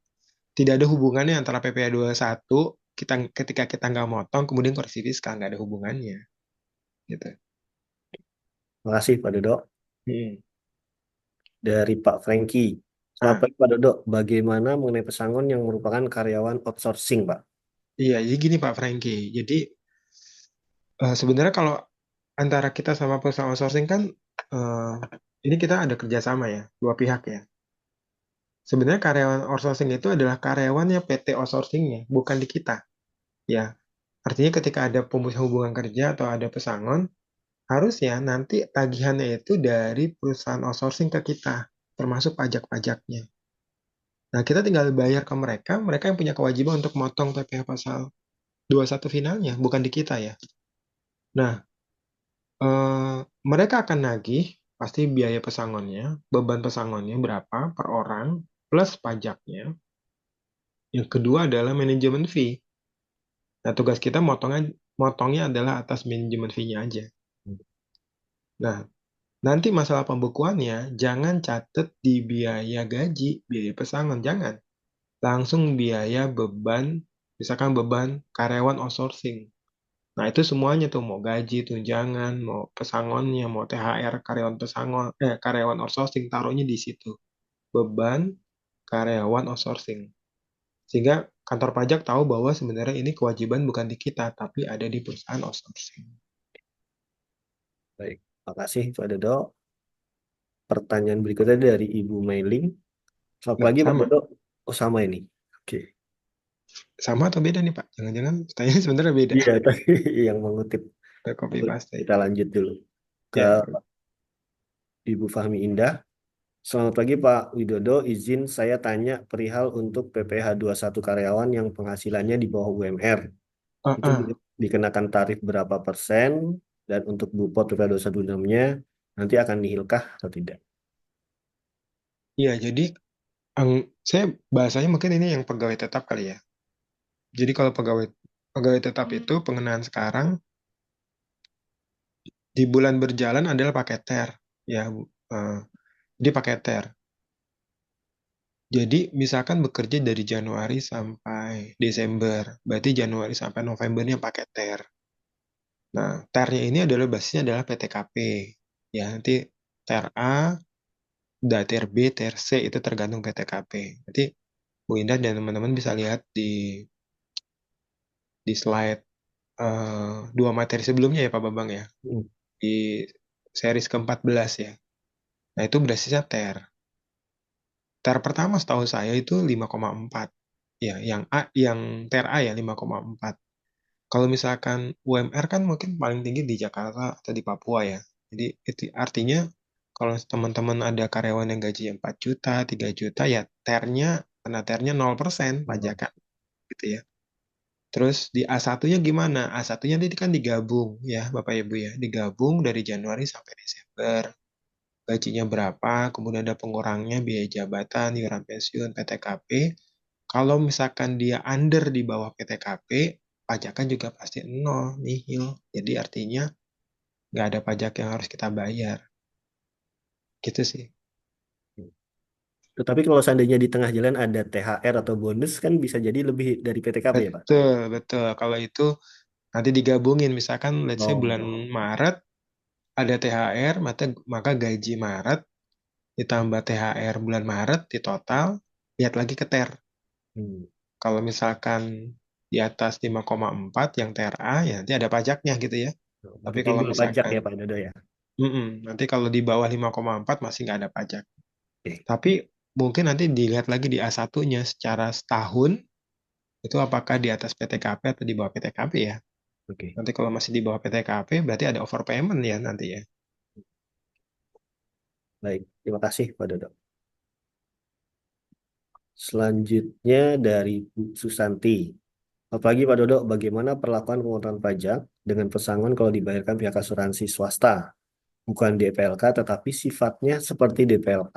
Tidak ada hubungannya antara PPh satu ketika kita nggak motong, kemudian koreksi fiskal nggak ada hubungannya, gitu. Makasih Pak Dodo. Hmm. Dari Pak Franky. Selamat Ah, pagi Pak Dodo. Bagaimana mengenai pesangon yang merupakan karyawan outsourcing, Pak? iya, jadi gini Pak Franky. Jadi sebenarnya kalau antara kita sama perusahaan outsourcing kan eh, ini kita ada kerjasama ya, dua pihak ya. Sebenarnya karyawan outsourcing itu adalah karyawannya PT outsourcingnya, bukan di kita. Ya, artinya ketika ada pemutusan hubungan kerja atau ada pesangon, harusnya nanti tagihannya itu dari perusahaan outsourcing ke kita, termasuk pajak-pajaknya. Nah, kita tinggal bayar ke mereka, mereka yang punya kewajiban untuk motong PPh pasal 21 finalnya, bukan di kita ya. Nah, eh, mereka akan nagih pasti biaya pesangonnya, beban pesangonnya berapa per orang, plus pajaknya. Yang kedua adalah manajemen fee. Nah, tugas kita motongnya adalah atas manajemen fee-nya aja. Nah, nanti masalah pembekuannya, jangan catat di biaya gaji, biaya pesangon, jangan. Langsung biaya beban, misalkan beban karyawan outsourcing. Nah, itu semuanya tuh, mau gaji, tunjangan, mau pesangonnya, mau THR, karyawan outsourcing, taruhnya di situ. Beban karyawan outsourcing. Sehingga kantor pajak tahu bahwa sebenarnya ini kewajiban bukan di kita, tapi ada di perusahaan outsourcing. Baik, makasih Pak Dodo. Pertanyaan berikutnya dari Ibu Mailing. Selamat Lah, pagi Pak sama. Dodo. Oh, sama ini. Oke. Sama atau beda nih, Pak? Jangan-jangan pertanyaannya sebenarnya beda. Iya, tadi yang mengutip. Ada copy paste. Kita lanjut dulu ke Ya, bro. Ibu Fahmi Indah. Selamat pagi Pak Widodo, izin saya tanya perihal untuk PPh satu karyawan yang penghasilannya di bawah UMR. Ah, Itu ah. dikenakan tarif berapa persen dan untuk Bupot PPh 216-nya nanti akan nihilkah atau tidak? Iya, jadi saya bahasanya mungkin ini yang pegawai tetap kali ya. Jadi kalau pegawai pegawai tetap itu pengenaan sekarang di bulan berjalan adalah pakai TER, ya. Bu. Jadi pakai TER. Jadi misalkan bekerja dari Januari sampai Desember, berarti Januari sampai Novembernya pakai TER. Nah, TER-nya ini adalah basisnya adalah PTKP. Ya, nanti TER A, TER B, TER C itu tergantung PTKP. Nanti Bu Indah dan teman-teman bisa lihat di slide dua materi sebelumnya ya Pak Bambang ya. Hmm. Di series ke-14 ya. Nah, itu basisnya TER. TER pertama setahu saya itu 5,4. Ya, yang TER A ya 5,4. Kalau misalkan UMR kan mungkin paling tinggi di Jakarta atau di Papua ya. Jadi itu artinya kalau teman-teman ada karyawan yang gaji 4 juta, 3 juta ya TER-nya kena TER-nya 0% pajakan gitu ya. Terus di A1-nya gimana? A1-nya nanti kan digabung ya Bapak Ibu ya. Digabung dari Januari sampai Desember. Gajinya berapa, kemudian ada pengurangnya biaya jabatan, iuran pensiun, PTKP. Kalau misalkan dia under di bawah PTKP, pajaknya juga pasti nol, nihil. Jadi artinya nggak ada pajak yang harus kita bayar. Gitu sih. Tetapi kalau seandainya di tengah jalan ada THR atau bonus kan bisa jadi lebih dari PTKP ya Pak? Betul, betul. Kalau itu nanti digabungin, misalkan let's say bulan Oh, Maret ada THR, maka gaji Maret ditambah THR bulan Maret di total, lihat lagi ke TER. hmm. Kalau misalkan di atas 5,4 yang TRA, ya nanti ada pajaknya gitu ya. Tapi Berarti kalau nol pajak misalkan, ya Pak Dodo ya? nanti kalau di bawah 5,4 masih nggak ada pajak. Oke, Tapi mungkin nanti dilihat lagi di A1-nya secara setahun, itu apakah di atas PTKP atau di bawah PTKP ya. oke. Nanti kalau masih di bawah PTKP, berarti ada overpayment ya nanti ya. Baik, terima kasih Pak Dodo. Selanjutnya dari Bu Susanti. Apalagi Pak Dodo, bagaimana perlakuan pengurutan pajak dengan pesangon kalau dibayarkan pihak asuransi swasta, bukan DPLK, tetapi sifatnya seperti DPLK?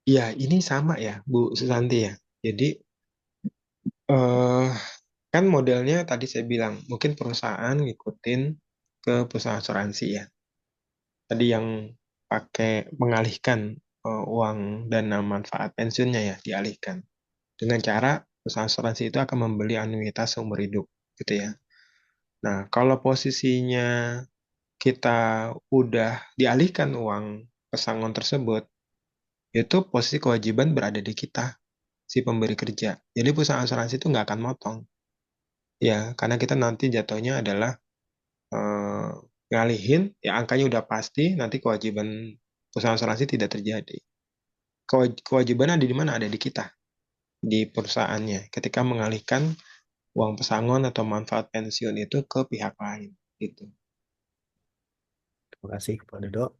Iya, ini sama ya, Bu Susanti ya. Jadi, eh, kan modelnya tadi saya bilang, mungkin perusahaan ngikutin ke perusahaan asuransi ya. Tadi yang pakai mengalihkan uang dana manfaat pensiunnya ya dialihkan dengan cara Perusahaan asuransi itu akan membeli anuitas seumur hidup, gitu ya. Nah, kalau posisinya kita udah dialihkan uang pesangon tersebut, itu posisi kewajiban berada di kita, si pemberi kerja. Jadi perusahaan asuransi itu nggak akan motong. Ya, karena kita nanti jatuhnya adalah eh, ngalihin, ya angkanya udah pasti, nanti kewajiban perusahaan asuransi tidak terjadi. Kewajiban ada di mana? Ada di kita, di perusahaannya. Ketika mengalihkan uang pesangon atau manfaat pensiun itu ke pihak lain. Gitu. Terima kasih kepada Dok.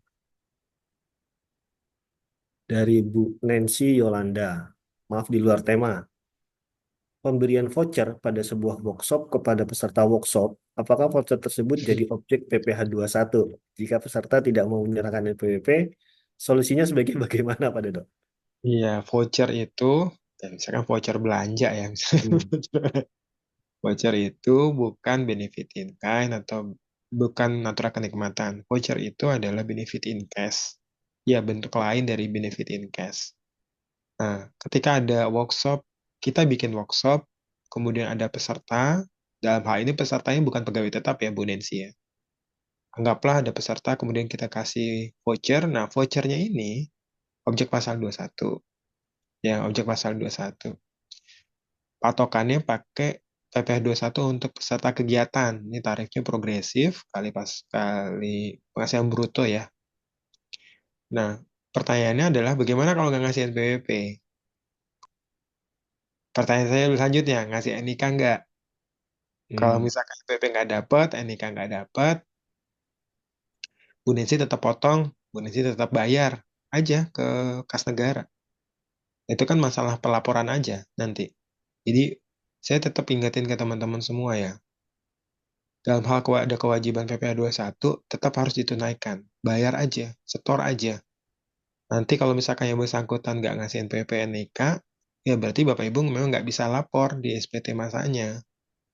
Dari Bu Nancy Yolanda. Maaf di luar tema. Pemberian voucher pada sebuah workshop kepada peserta workshop, apakah voucher tersebut jadi objek PPh satu? Jika peserta tidak mau menyerahkan NPWP, solusinya sebagai bagaimana pada Dok? Iya, voucher itu, ya misalkan voucher belanja ya, Hmm. misalnya. Voucher itu bukan benefit in kind atau bukan natural kenikmatan. Voucher itu adalah benefit in cash. Ya, bentuk lain dari benefit in cash. Nah, ketika ada workshop, kita bikin workshop, kemudian ada peserta. Dalam hal ini pesertanya bukan pegawai tetap ya, Bu Nancy ya. Anggaplah ada peserta, kemudian kita kasih voucher. Nah, vouchernya ini objek pasal 21. Ya, objek pasal 21. Patokannya pakai PPh satu untuk peserta kegiatan. Ini tarifnya progresif kali penghasilan bruto ya. Nah, pertanyaannya adalah bagaimana kalau nggak ngasih NPWP? Pertanyaan saya selanjutnya, ngasih NIK nggak? Kalau Hmm. misalkan NPWP nggak dapat, NIK nggak dapat, Bu Nensi tetap potong, Bu Nensi tetap bayar aja ke kas negara. Itu kan masalah pelaporan aja nanti. Jadi, saya tetap ingetin ke teman-teman semua ya. Dalam hal ada kewajiban PPh satu tetap harus ditunaikan. Bayar aja, setor aja. Nanti kalau misalkan yang bersangkutan nggak ngasih NPWP NIK, ya berarti Bapak Ibu memang nggak bisa lapor di SPT masanya.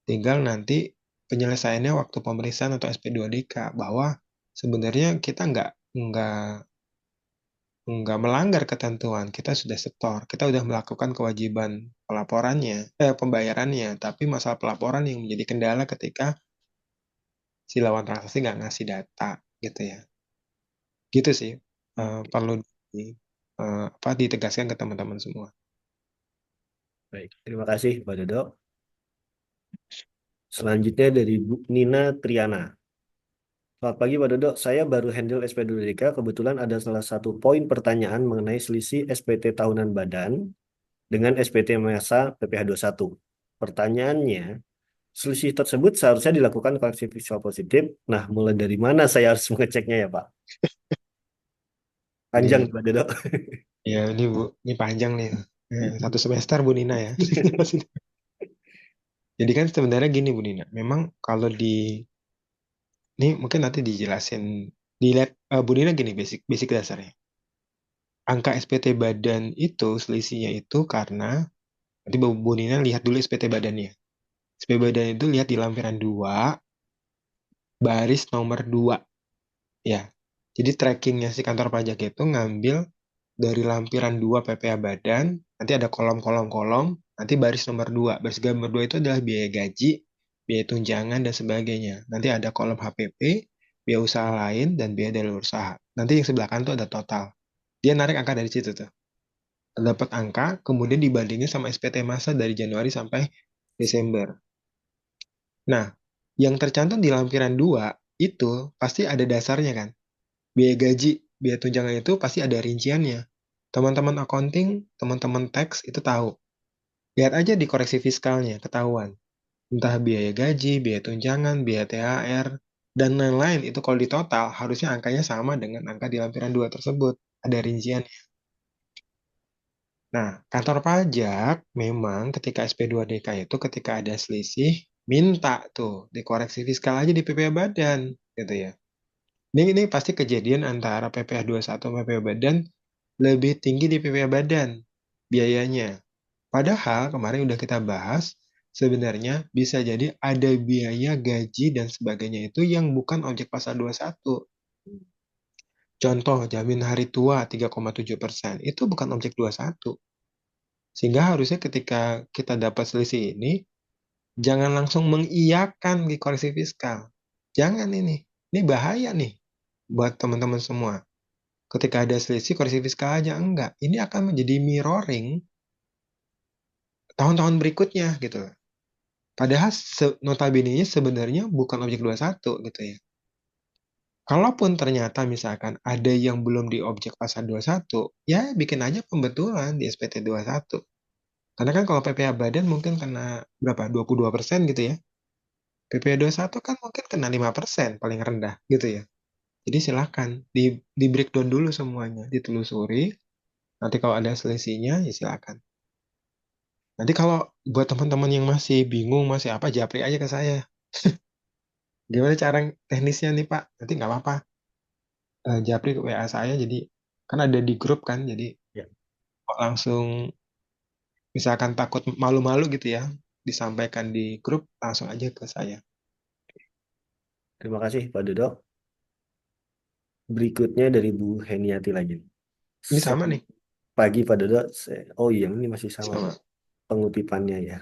Tinggal nanti penyelesaiannya waktu pemeriksaan atau SP2DK bahwa sebenarnya kita nggak melanggar ketentuan, kita sudah setor, kita sudah melakukan kewajiban pembayarannya, tapi masalah pelaporan yang menjadi kendala ketika si lawan transaksi nggak ngasih data, gitu ya. Gitu sih, perlu ditegaskan ke teman-teman semua. Baik, terima kasih Pak Dodo. Selanjutnya dari Bu Nina Triana. Selamat pagi Pak Dodo, saya baru handle SP2DK. Kebetulan ada salah satu poin pertanyaan mengenai selisih SPT tahunan badan dengan SPT masa PPh satu. Pertanyaannya, selisih tersebut seharusnya dilakukan koreksi visual positif. Nah, mulai dari mana saya harus mengeceknya ya Pak? Panjang Ini Pak Dodo. ya ini Bu, ini panjang nih. Satu semester Bu Nina ya. Jadi kan sebenarnya gini Bu Nina, memang kalau ini mungkin nanti dijelasin dilihat Bu Nina gini basic basic dasarnya. Angka SPT badan itu selisihnya itu karena nanti Bu Nina lihat dulu SPT badannya. SPT badan itu lihat di lampiran 2 baris nomor 2 ya. Jadi trackingnya si kantor pajak itu ngambil dari lampiran 2 PPh badan, nanti ada kolom-kolom-kolom, nanti baris nomor 2. Baris nomor 2 itu adalah biaya gaji, biaya tunjangan, dan sebagainya. Nanti ada kolom HPP, biaya usaha lain, dan biaya dari usaha. Nanti yang sebelah kanan itu ada total. Dia narik angka dari situ tuh. Dapat angka, kemudian dibandingin sama SPT masa dari Januari sampai Desember. Nah, yang tercantum di lampiran 2 itu pasti ada dasarnya kan. Biaya gaji, biaya tunjangan itu pasti ada rinciannya. Teman-teman accounting, teman-teman tax itu tahu. Lihat aja di koreksi fiskalnya, ketahuan. Entah biaya gaji, biaya tunjangan, biaya THR, dan lain-lain itu kalau di total harusnya angkanya sama dengan angka di lampiran 2 tersebut. Ada rinciannya. Nah, kantor pajak memang ketika SP2DK itu ketika ada selisih, minta tuh dikoreksi fiskal aja di PPh Badan, gitu ya. Ini pasti kejadian antara PPh satu sama PPh Badan lebih tinggi di PPh Badan biayanya. Padahal kemarin udah kita bahas, sebenarnya bisa jadi ada biaya gaji dan sebagainya itu yang bukan objek pasal 21. Contoh, jamin hari tua 3,7%. Itu bukan objek 21. Sehingga harusnya ketika kita dapat selisih ini, jangan langsung mengiyakan di koreksi fiskal. Jangan ini. Ini bahaya nih buat teman-teman semua. Ketika ada selisih koreksi fiskal aja enggak. Ini akan menjadi mirroring tahun-tahun berikutnya gitu loh. Padahal notabene sebenarnya bukan objek 21 gitu ya. Kalaupun ternyata misalkan ada yang belum di objek pasar 21, ya bikin aja pembetulan di SPT 21. Karena kan kalau PPh badan mungkin kena berapa? 22% gitu ya. PPh 21 kan mungkin kena 5% paling rendah gitu ya. Jadi silakan di breakdown dulu semuanya, ditelusuri. Nanti kalau ada selisihnya ya silakan. Nanti kalau buat teman-teman yang masih bingung, masih apa, japri aja ke saya. Gimana cara teknisnya nih Pak? Nanti nggak apa-apa. Japri ke WA saya, jadi kan ada di grup kan, jadi Ya, kok langsung misalkan takut malu-malu gitu ya, disampaikan di grup, langsung aja ke saya. terima kasih Pak Dodo. Berikutnya dari Bu Heniati lagi. Ini sama Selamat nih, pagi Pak Dodo. Oh iya, ini masih sama sama. pengutipannya ya.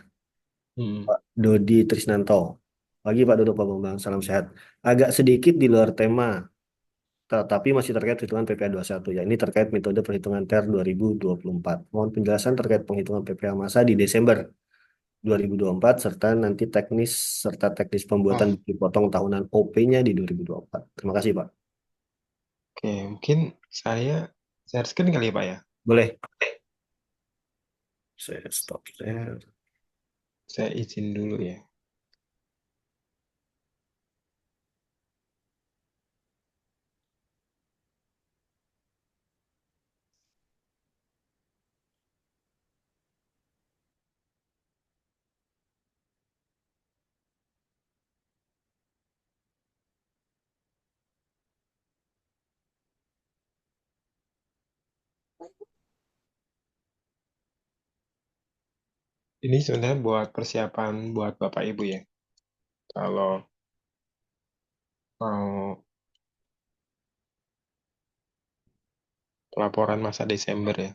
Hmm. Pak Dodi Trisnanto. Pagi Pak Dodo, Pak Bambang, salam sehat. Agak sedikit di luar tema, tetapi masih terkait perhitungan PPh satu ya. Ini terkait metode perhitungan TER 2024. Mohon penjelasan terkait penghitungan PPh massa di Desember 2024 serta teknis pembuatan Oh, bukti potong tahunan OP-nya di 2024. Terima kasih, Pak. oke. Mungkin saya share screen kali ya, Pak ya. Boleh. Saya stop share. Saya izin dulu ya. Ini sebenarnya buat persiapan buat Bapak Ibu ya. Kalau mau pelaporan masa Desember ya.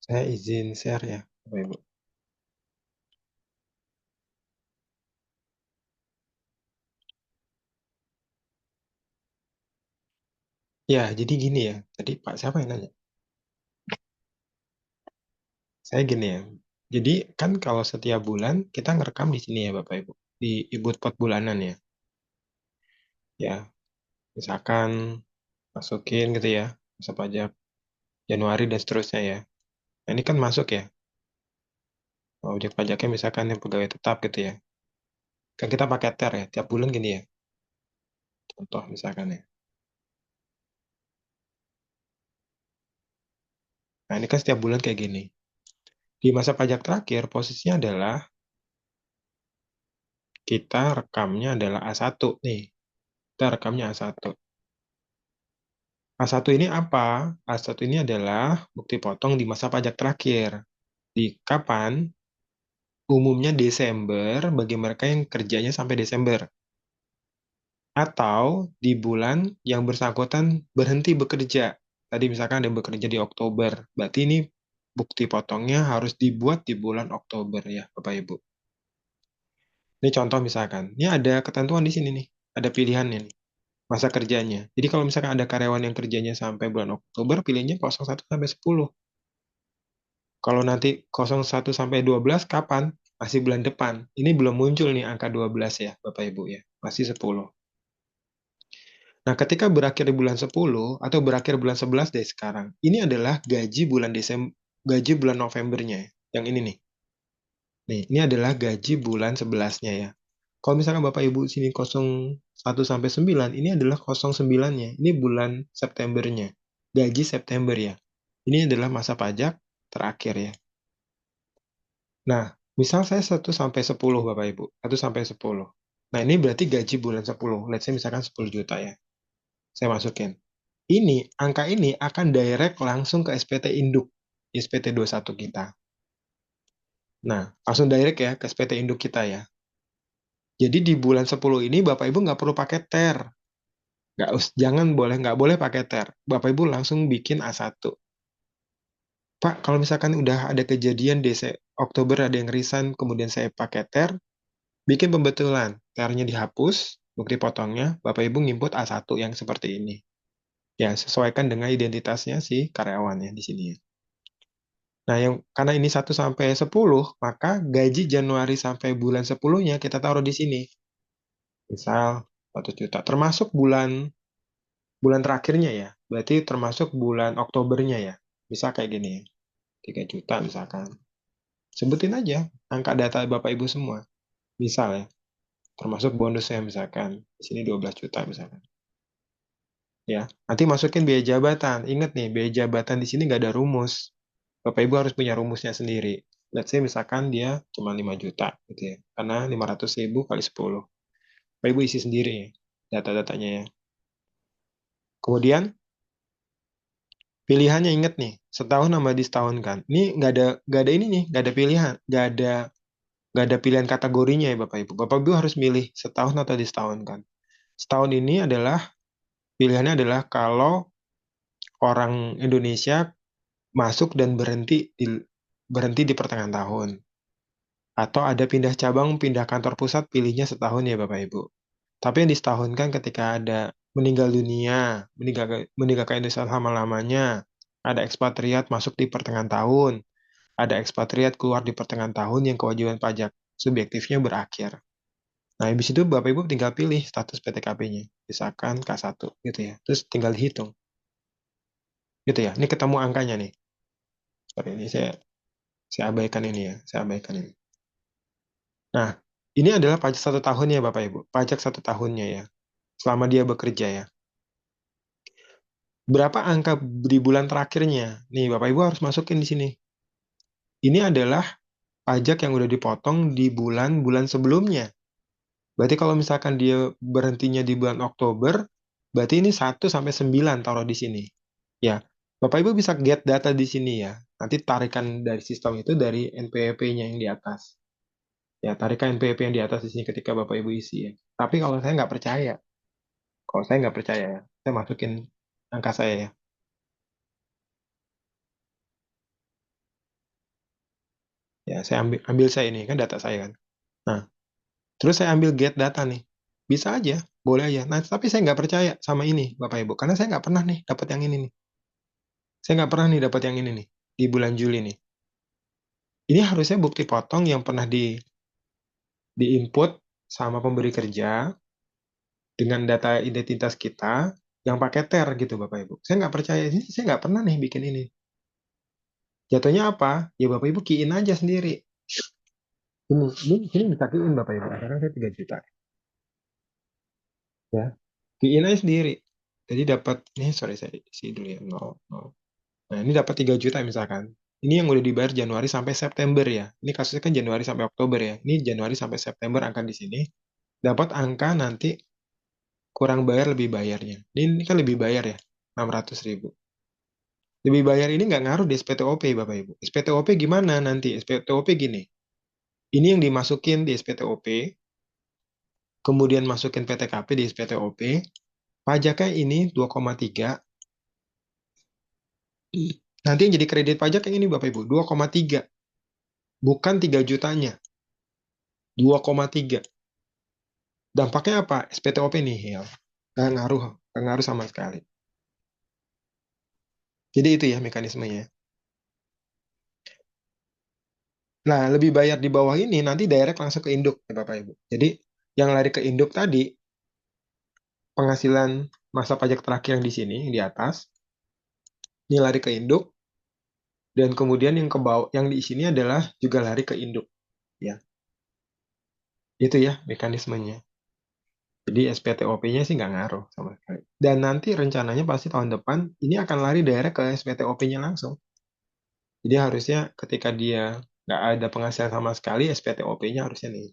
Saya izin share ya, Bapak Ibu. Ya, jadi gini ya. Tadi Pak siapa yang nanya? Saya gini ya. Jadi kan kalau setiap bulan kita ngerekam di sini ya Bapak Ibu. Di Ibutpot bulanan ya. Ya, misalkan masukin gitu ya. Masa pajak Januari dan seterusnya ya. Nah, ini kan masuk ya. Objek pajaknya misalkan yang pegawai tetap gitu ya. Kan kita pakai TER ya. Tiap bulan gini ya. Contoh misalkan ya. Nah, ini kan setiap bulan kayak gini. Di masa pajak terakhir, posisinya adalah kita rekamnya adalah A1 nih. Kita rekamnya A1. A1 ini apa? A1 ini adalah bukti potong di masa pajak terakhir. Di kapan? Umumnya Desember bagi mereka yang kerjanya sampai Desember. Atau di bulan yang bersangkutan berhenti bekerja. Tadi misalkan ada bekerja di Oktober. Berarti ini bukti potongnya harus dibuat di bulan Oktober ya, Bapak Ibu. Ini contoh misalkan. Ini ada ketentuan di sini nih. ada pilihannya nih, masa kerjanya. Jadi kalau misalkan ada karyawan yang kerjanya sampai bulan Oktober, pilihnya 01 sampai 10. Kalau nanti 01 sampai 12 kapan? Masih bulan depan. Ini belum muncul nih angka 12 ya, Bapak Ibu ya. Masih 10. Nah, ketika berakhir di bulan 10 atau berakhir bulan 11 deh sekarang, ini adalah gaji bulan Desember, gaji bulan Novembernya ya. Yang ini nih. Nih, ini adalah gaji bulan 11-nya ya. Kalau misalkan Bapak Ibu sini 01 sampai 9, ini adalah 09-nya. Ini bulan Septembernya. Gaji September ya. Ini adalah masa pajak terakhir ya. Nah, misal saya 1 sampai 10 Bapak Ibu. 1 sampai 10. Nah, ini berarti gaji bulan 10. Let's say misalkan 10 juta ya. Saya masukin. Angka ini akan direct langsung ke SPT Induk. SPT 21 kita. Nah, langsung direct ya ke SPT Induk kita ya. Jadi di bulan 10 ini Bapak Ibu nggak perlu pakai TER. Nggak boleh pakai TER. Bapak Ibu langsung bikin A1. Pak, kalau misalkan udah ada kejadian di Oktober ada yang resign, kemudian saya pakai TER, bikin pembetulan. TER-nya dihapus, bukti potongnya, Bapak Ibu nginput A1 yang seperti ini. Ya, sesuaikan dengan identitasnya si karyawannya di sini ya. Nah, karena ini 1 sampai 10, maka gaji Januari sampai bulan 10-nya kita taruh di sini. Misal 1 juta. Termasuk bulan bulan terakhirnya ya. Berarti termasuk bulan Oktobernya ya. Bisa kayak gini ya. 3 juta misalkan. Sebutin aja angka data Bapak Ibu semua. Misal ya. Termasuk bonusnya misalkan. Di sini 12 juta misalkan. Ya. Nanti masukin biaya jabatan. Ingat nih, biaya jabatan di sini nggak ada rumus. Bapak Ibu harus punya rumusnya sendiri. Let's say misalkan dia cuma 5 juta gitu ya. Karena 500.000 kali 10. Bapak Ibu isi sendiri ya, data-datanya ya. Kemudian pilihannya inget nih, setahun sama disetahunkan. Ini nggak ada ini nih, nggak ada pilihan, nggak ada pilihan kategorinya ya Bapak Ibu. Bapak Ibu harus milih setahun atau disetahunkan. Setahun ini adalah pilihannya adalah kalau orang Indonesia masuk dan berhenti di pertengahan tahun. Atau ada pindah cabang, pindah kantor pusat, pilihnya setahun ya Bapak Ibu. Tapi yang disetahunkan ketika ada meninggal dunia, meninggalkan Indonesia lama-lamanya, ada ekspatriat masuk di pertengahan tahun, ada ekspatriat keluar di pertengahan tahun yang kewajiban pajak subjektifnya berakhir. Nah, habis itu Bapak Ibu tinggal pilih status PTKP-nya, misalkan K1 gitu ya. Terus tinggal dihitung. Gitu ya. Ini ketemu angkanya nih. Sorry, ini saya abaikan ini ya, saya abaikan ini. Nah, ini adalah pajak 1 tahunnya Bapak Ibu. Pajak 1 tahunnya ya. Selama dia bekerja ya. Berapa angka di bulan terakhirnya? Nih, Bapak Ibu harus masukin di sini. Ini adalah pajak yang udah dipotong di bulan-bulan sebelumnya. Berarti kalau misalkan dia berhentinya di bulan Oktober, berarti ini 1 sampai 9 taruh di sini. Ya, Bapak Ibu bisa get data di sini ya. Nanti tarikan dari sistem itu dari NPWP-nya yang di atas. Ya, tarikan NPWP yang di atas di sini ketika Bapak Ibu isi ya. Tapi kalau saya nggak percaya, ya, saya masukin angka saya ya. Ya, saya ambil saya ini kan data saya kan. Nah, terus saya ambil get data nih. Bisa aja, boleh aja. Nah, tapi saya nggak percaya sama ini, Bapak Ibu. Karena saya nggak pernah nih dapat yang ini nih. Saya nggak pernah nih dapat yang ini nih di bulan Juli nih. Ini harusnya bukti potong yang pernah diinput sama pemberi kerja dengan data identitas kita yang pakai TER gitu, Bapak Ibu. Saya nggak percaya ini, saya nggak pernah nih bikin ini. Jatuhnya apa? Ya Bapak Ibu key-in aja sendiri. Ini bisa key-in Bapak Ibu. Sekarang saya 3 juta. Ya, key-in aja sendiri. Jadi dapat, nih sorry saya isi dulu ya, 0, 0. Nah, ini dapat 3 juta misalkan. Ini yang udah dibayar Januari sampai September ya. Ini kasusnya kan Januari sampai Oktober ya. Ini Januari sampai September angka di sini. Dapat angka nanti kurang bayar lebih bayarnya. Ini kan lebih bayar ya, 600.000. Lebih bayar ini nggak ngaruh di SPTOP Bapak Ibu. SPTOP gimana nanti? SPTOP gini. Ini yang dimasukin di SPTOP, kemudian masukin PTKP di SPTOP. Pajaknya ini 2,3. Nanti yang jadi kredit pajak yang ini Bapak Ibu, 2,3. Bukan 3 jutanya, 2,3. Dampaknya apa? SPTOP nihil. Nggak ngaruh sama sekali. Jadi itu ya mekanismenya. Nah, lebih bayar di bawah ini nanti direct langsung ke induk ya Bapak Ibu. Jadi yang lari ke induk tadi penghasilan masa pajak terakhir yang di sini yang di atas, ini lari ke induk dan kemudian yang ke bawah yang di sini adalah juga lari ke induk ya. Itu ya mekanismenya. Jadi SPTOP-nya sih nggak ngaruh sama sekali. Dan nanti rencananya pasti tahun depan ini akan lari direct ke SPTOP-nya langsung. Jadi harusnya ketika dia nggak ada penghasilan sama sekali, SPTOP-nya harusnya nih.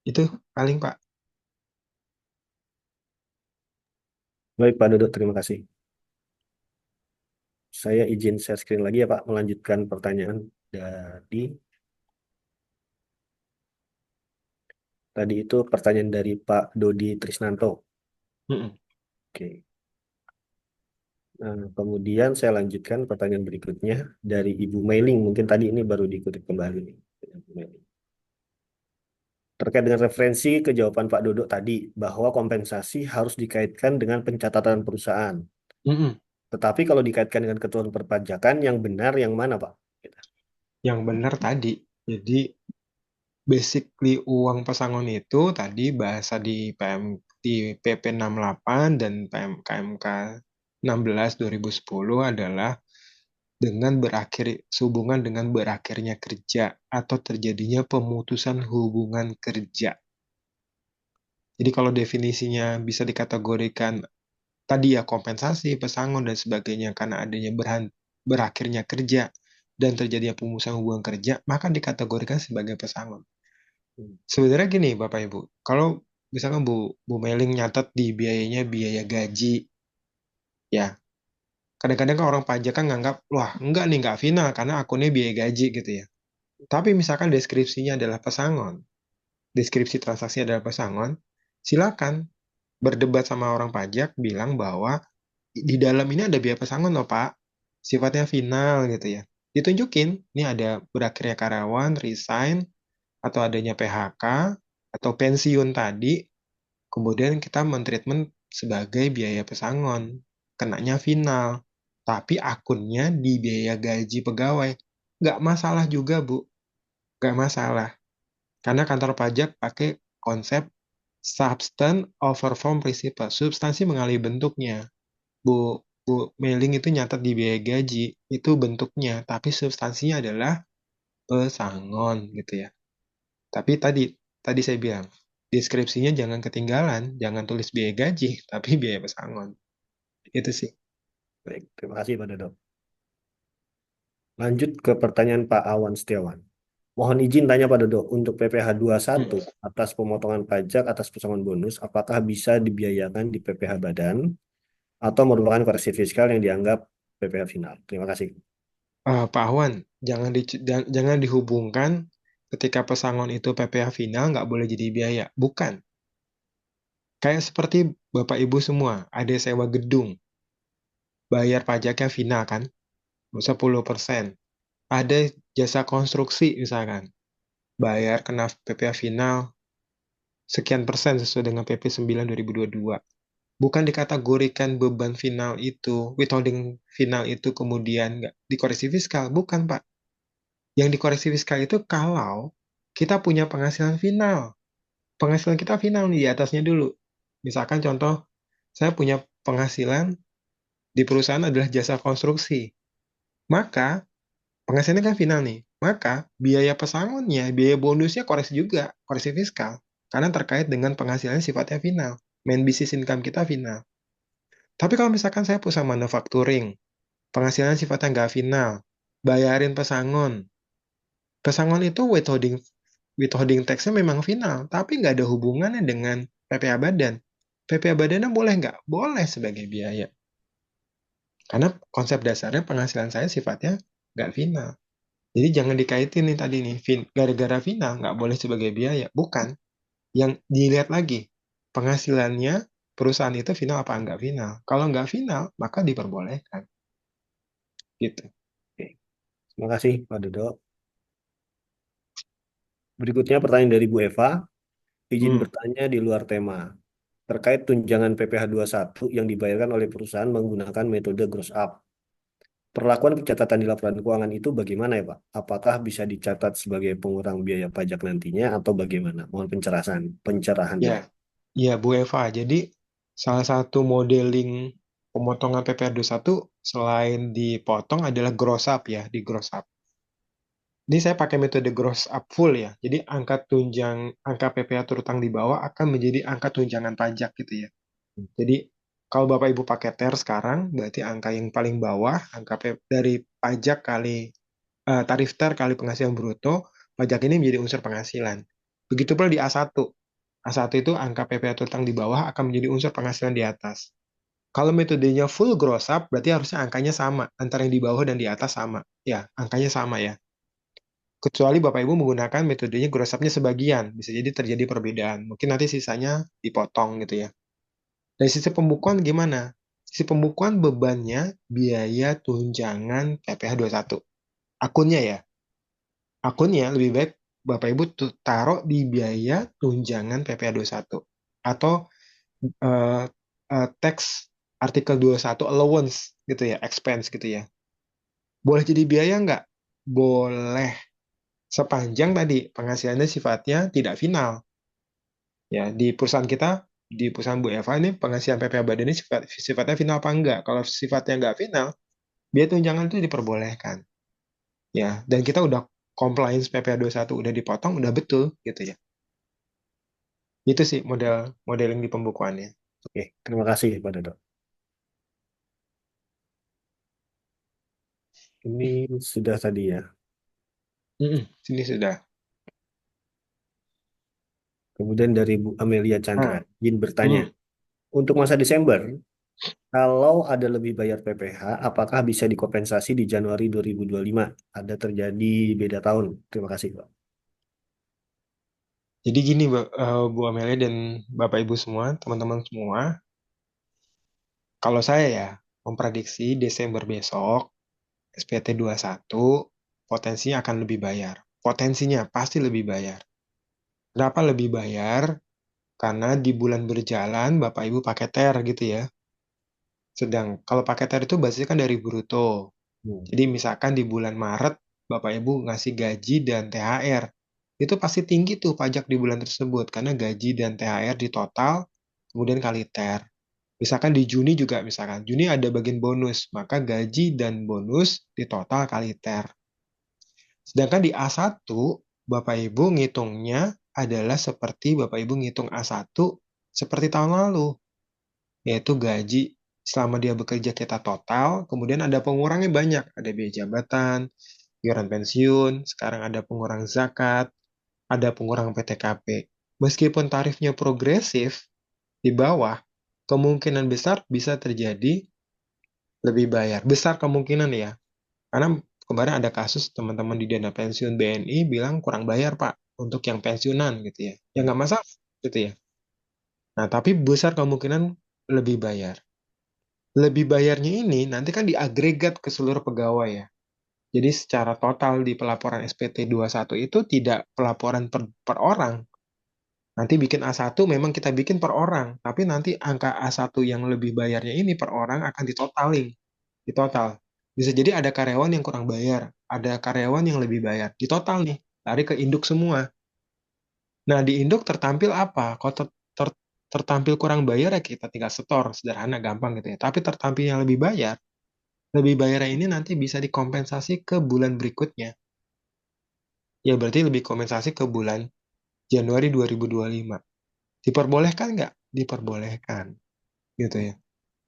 Itu paling Pak. Baik, Pak Dodo, terima kasih. Saya izin share screen lagi ya, Pak, melanjutkan pertanyaan dari tadi itu pertanyaan dari Pak Dodi Trisnanto. Mm-mm. Oke. Nah, kemudian saya lanjutkan pertanyaan berikutnya dari Ibu Mailing. Mungkin tadi ini baru diikuti kembali nih. Ibu Mailing. Terkait dengan referensi ke jawaban Pak Dodo tadi bahwa kompensasi harus dikaitkan dengan pencatatan perusahaan. Mm-mm. Tetapi kalau dikaitkan dengan ketentuan perpajakan, yang benar yang mana, Pak? Gitu. Yang benar tadi. Jadi basically uang pesangon itu tadi bahasa di PP 68 dan KMK 16 2010 adalah dengan berakhir sehubungan dengan berakhirnya kerja atau terjadinya pemutusan hubungan kerja. Jadi kalau definisinya bisa dikategorikan tadi ya kompensasi, pesangon dan sebagainya karena adanya berakhirnya kerja dan terjadinya pemutusan hubungan kerja, maka dikategorikan sebagai pesangon. Hmm. Sebenarnya gini Bapak Ibu, kalau misalkan Bu Meling nyatet di biayanya biaya gaji, ya kadang-kadang kan orang pajak kan nganggap, wah enggak nih, enggak final karena akunnya biaya gaji gitu ya. Tapi misalkan deskripsinya adalah pesangon, deskripsi transaksi adalah pesangon, silakan berdebat sama orang pajak bilang bahwa di dalam ini ada biaya pesangon loh Pak, sifatnya final gitu ya. Ditunjukin, ini ada berakhirnya karyawan, resign, atau adanya PHK, atau pensiun tadi, kemudian kita mentreatment sebagai biaya pesangon, kenanya final. Tapi akunnya di biaya gaji pegawai. Nggak masalah juga, Bu. Nggak masalah. Karena kantor pajak pakai konsep substance over form principle. Substansi mengalih bentuknya. Bu Mailing itu nyatat di biaya gaji, itu bentuknya. Tapi substansinya adalah pesangon gitu ya. Tapi tadi saya bilang, deskripsinya jangan ketinggalan, jangan tulis biaya gaji, tapi biaya pesangon. Itu sih. Baik, terima kasih Pak Dodo. Lanjut ke pertanyaan Pak Awan Setiawan. Mohon izin tanya Pak Dodo, untuk PPh Hmm. satu atas pemotongan pajak atas pesangon bonus, apakah bisa dibiayakan di PPh badan atau merupakan koreksi fiskal yang dianggap PPh final? Terima kasih. Pak Ahwan, jangan dihubungkan ketika pesangon itu PPh final nggak boleh jadi biaya. Bukan. Kayak seperti Bapak Ibu semua, ada sewa gedung, bayar pajaknya final kan, 10%. Ada jasa konstruksi misalkan, bayar kena PPh final sekian persen sesuai dengan PP 9 2022. Bukan dikategorikan beban final itu, withholding final itu kemudian nggak dikoreksi fiskal. Bukan, Pak. Yang dikoreksi fiskal itu kalau kita punya penghasilan final. Penghasilan kita final nih di atasnya dulu. Misalkan contoh, saya punya penghasilan di perusahaan adalah jasa konstruksi. Maka penghasilannya kan final nih. Maka biaya pesangonnya, biaya bonusnya koreksi juga, koreksi fiskal. Karena terkait dengan penghasilan sifatnya final. Main business income kita final. Tapi kalau misalkan saya perusahaan manufacturing, penghasilan sifatnya nggak final, bayarin pesangon. Pesangon itu withholding tax-nya memang final, tapi nggak ada hubungannya dengan PPh badan. PPh badannya boleh nggak? Boleh sebagai biaya. Karena konsep dasarnya penghasilan saya sifatnya nggak final. Jadi jangan dikaitin nih tadi nih, gara-gara final nggak boleh sebagai biaya. Bukan. Yang dilihat lagi, penghasilannya perusahaan itu final apa nggak final. Kalau nggak final, maka diperbolehkan. Gitu. Oke. Terima kasih Pak Dodo. Berikutnya pertanyaan dari Bu Eva. Izin Hmm, bertanya di luar tema. Terkait tunjangan PPh satu yang dibayarkan oleh perusahaan menggunakan metode gross up. Perlakuan pencatatan di laporan keuangan itu bagaimana ya, Pak? Apakah bisa dicatat sebagai pengurang biaya pajak nantinya atau bagaimana? Mohon pencerahannya. ya, ya Bu Eva. Jadi salah satu modeling pemotongan PPh satu selain dipotong adalah gross up ya, di gross up. Ini saya pakai metode gross up full ya. Jadi angka PPh terutang di bawah akan menjadi angka tunjangan pajak gitu ya. Jadi kalau Bapak Ibu pakai TER sekarang, berarti angka yang paling bawah, dari pajak kali tarif TER kali penghasilan bruto, pajak ini menjadi unsur penghasilan. Begitu pula di A1. A1 itu angka PPh terutang di bawah akan menjadi unsur penghasilan di atas. Kalau metodenya full gross up, berarti harusnya angkanya sama, antara yang di bawah dan di atas sama. Ya, angkanya sama ya. Kecuali Bapak Ibu menggunakan metodenya gross up-nya sebagian, bisa jadi terjadi perbedaan. Mungkin nanti sisanya dipotong gitu ya. Dari sisi pembukuan gimana? Sisi pembukuan bebannya biaya tunjangan PPh satu. Akunnya ya. Akunnya lebih baik Bapak Ibu taruh di biaya tunjangan PPh satu. Atau eh, tax artikel 21 allowance gitu ya, expense gitu ya. Boleh jadi biaya nggak? Boleh. Sepanjang tadi penghasilannya sifatnya tidak final. Ya, di perusahaan Bu Eva ini penghasilan PPh Badan ini sifatnya final apa enggak? Kalau sifatnya enggak final, biaya tunjangan itu diperbolehkan. Ya, dan kita udah compliance PPh satu udah dipotong, udah betul gitu ya. Itu sih modeling di pembukuannya. Oke, terima kasih Pak Dodo. Ini sudah tadi ya. Sini sudah. Kemudian dari Bu Amelia Chandra, Nah, izin bertanya. hmm. Untuk masa Desember, kalau ada lebih bayar PPh, apakah bisa dikompensasi di Januari 2025? Ada terjadi beda tahun. Terima kasih, Pak. Jadi gini, Bu Amelia dan Bapak Ibu semua, teman-teman semua, kalau saya ya memprediksi Desember besok SPT satu potensinya akan lebih bayar. Potensinya pasti lebih bayar. Kenapa lebih bayar? Karena di bulan berjalan Bapak Ibu pakai TER gitu ya. Sedang kalau pakai TER itu basisnya kan dari bruto. Hmm. Jadi misalkan di bulan Maret Bapak Ibu ngasih gaji dan THR. Itu pasti tinggi tuh pajak di bulan tersebut karena gaji dan THR di total kemudian kali TER. Misalkan di Juni juga misalkan Juni ada bagian bonus, maka gaji dan bonus di total kali TER. Sedangkan di A1, Bapak Ibu ngitungnya adalah seperti Bapak Ibu ngitung A1 seperti tahun lalu, yaitu gaji selama dia bekerja kita total, kemudian ada pengurangnya banyak, ada biaya jabatan, iuran pensiun, sekarang ada pengurang zakat, ada pengurang PTKP. Meskipun tarifnya progresif di bawah, kemungkinan besar bisa terjadi lebih bayar. Besar kemungkinan ya, karena kemarin ada kasus teman-teman di dana pensiun BNI bilang kurang bayar Pak untuk yang pensiunan gitu ya. Ya nggak masalah gitu ya. Nah tapi besar kemungkinan lebih bayar. Lebih bayarnya ini nanti kan diagregat ke seluruh pegawai ya. Jadi secara total di pelaporan SPT satu itu tidak pelaporan per orang. Nanti bikin A1 memang kita bikin per orang. Tapi nanti angka A1 yang lebih bayarnya ini per orang akan ditotalin. Di total. Bisa jadi ada karyawan yang kurang bayar, ada karyawan yang lebih bayar. Di total nih, lari ke induk semua. Nah, di induk tertampil apa? Kalau tertampil kurang bayar ya kita tinggal setor, sederhana, gampang gitu ya. Tapi tertampil yang lebih bayarnya ini nanti bisa dikompensasi ke bulan berikutnya. Ya berarti lebih kompensasi ke bulan Januari 2025. Diperbolehkan nggak? Diperbolehkan, gitu ya.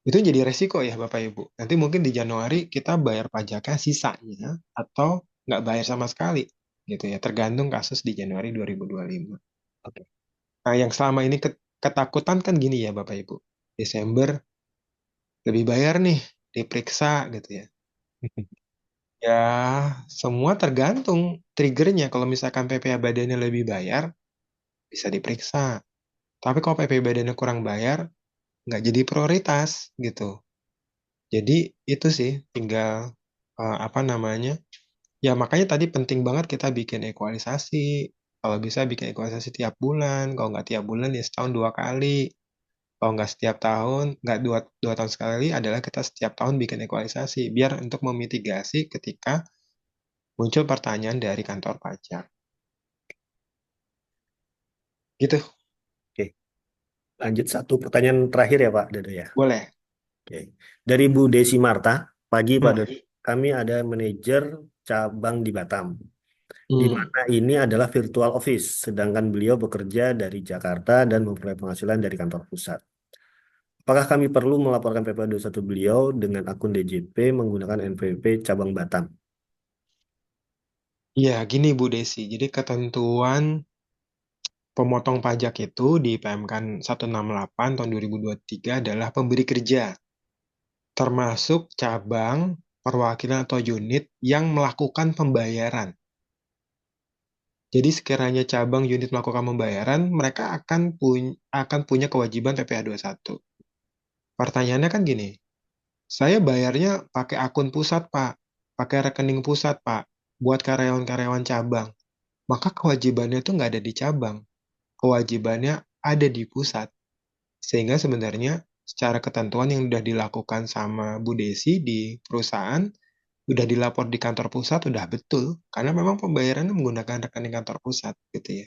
Itu jadi resiko ya Bapak Ibu. Nanti mungkin di Januari kita bayar pajaknya sisanya atau nggak bayar sama sekali gitu ya. Tergantung kasus di Januari 2025. Oke. Nah yang selama ini ketakutan kan gini ya Bapak Ibu. Desember lebih bayar nih diperiksa gitu ya. Ya semua tergantung triggernya. Kalau misalkan PPh badannya lebih bayar bisa diperiksa. Tapi kalau PPh badannya kurang bayar nggak jadi prioritas gitu. Jadi itu sih tinggal apa namanya. Ya makanya tadi penting banget kita bikin ekualisasi. Kalau bisa bikin ekualisasi tiap bulan, kalau nggak tiap bulan ya setahun 2 kali. Kalau nggak setiap tahun, nggak dua tahun sekali adalah kita setiap tahun bikin ekualisasi. Biar untuk memitigasi ketika muncul pertanyaan dari kantor pajak. Gitu, Oke, lanjut satu pertanyaan terakhir ya Pak Dodo ya. boleh. Oke. Dari Bu Desi Marta, pagi Pak Hmm. Dodo. Kami ada manajer cabang di Batam, di Hmm. mana ini adalah virtual office, sedangkan beliau bekerja dari Jakarta dan memperoleh penghasilan dari kantor pusat. Apakah kami perlu melaporkan PPh satu beliau dengan akun DJP menggunakan NPWP cabang Batam? Iya, gini Bu Desi. Jadi ketentuan pemotong pajak itu di PMK 168 tahun 2023 adalah pemberi kerja, termasuk cabang, perwakilan atau unit yang melakukan pembayaran. Jadi sekiranya cabang unit melakukan pembayaran, mereka akan punya kewajiban PPh 21. Pertanyaannya kan gini, saya bayarnya pakai akun pusat, Pak. Pakai rekening pusat, Pak. Buat karyawan-karyawan cabang. Maka kewajibannya itu nggak ada di cabang. Kewajibannya ada di pusat. Sehingga sebenarnya secara ketentuan yang sudah dilakukan sama Bu Desi di perusahaan, udah dilapor di kantor pusat, udah betul. Karena memang pembayarannya menggunakan rekening kantor pusat, gitu ya.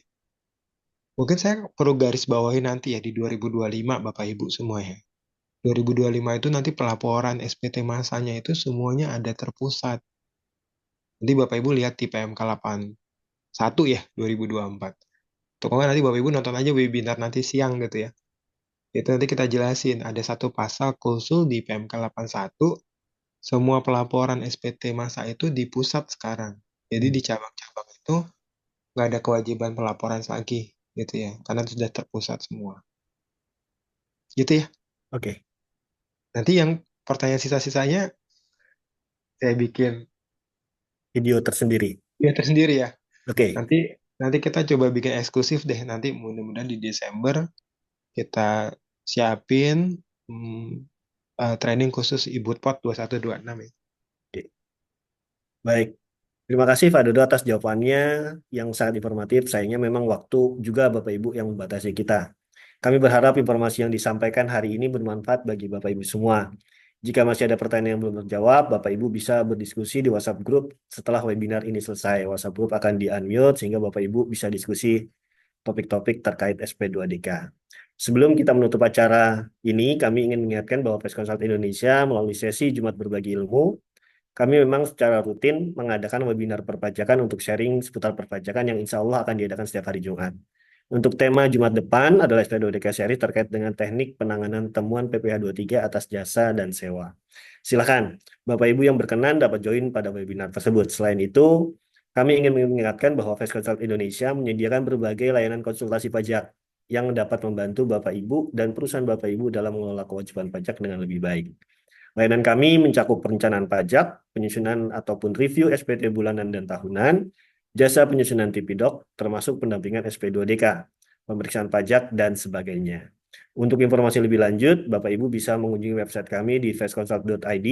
Mungkin saya perlu garis bawahi nanti ya di 2025, Bapak Ibu semua ya. 2025 itu nanti pelaporan SPT masanya itu semuanya ada terpusat. Nanti Bapak Ibu lihat di PMK 81 ya 2024. Pokoknya nanti Bapak Ibu nonton aja webinar nanti siang gitu ya. Itu nanti kita jelasin ada satu pasal klausul di PMK 81 semua pelaporan SPT masa itu di pusat sekarang. Jadi di cabang-cabang itu nggak ada kewajiban pelaporan lagi gitu ya. Karena itu sudah terpusat semua. Gitu ya. Oke, Nanti yang pertanyaan sisa-sisanya saya bikin video tersendiri. ya tersendiri ya. Oke, Nanti nanti kita coba bikin eksklusif deh. Nanti mudah-mudahan di Desember kita siapin training khusus IBUDPOT 2126 ya. oke. Baik. Terima kasih Pak Dodo atas jawabannya yang sangat informatif. Sayangnya memang waktu juga Bapak Ibu yang membatasi kita. Kami berharap informasi yang disampaikan hari ini bermanfaat bagi Bapak Ibu semua. Jika masih ada pertanyaan yang belum terjawab, Bapak Ibu bisa berdiskusi di WhatsApp Group setelah webinar ini selesai. WhatsApp Group akan di-unmute sehingga Bapak Ibu bisa diskusi topik-topik terkait SP2DK. Sebelum kita menutup acara ini, kami ingin mengingatkan bahwa Press Consult Indonesia melalui sesi Jumat Berbagi Ilmu kami memang secara rutin mengadakan webinar perpajakan untuk sharing seputar perpajakan yang insya Allah akan diadakan setiap hari Jumat. Untuk tema Jumat depan adalah SP2DK Series terkait dengan teknik penanganan temuan PPh 23 atas jasa dan sewa. Silakan, Bapak Ibu yang berkenan dapat join pada webinar tersebut. Selain itu, kami ingin mengingatkan bahwa Face Consult Indonesia menyediakan berbagai layanan konsultasi pajak yang dapat membantu Bapak Ibu dan perusahaan Bapak Ibu dalam mengelola kewajiban pajak dengan lebih baik. Layanan kami mencakup perencanaan pajak, penyusunan ataupun review SPT bulanan dan tahunan, jasa penyusunan TPDoc, termasuk pendampingan SP2DK, pemeriksaan pajak, dan sebagainya. Untuk informasi lebih lanjut, Bapak Ibu bisa mengunjungi website kami di faceconsult.id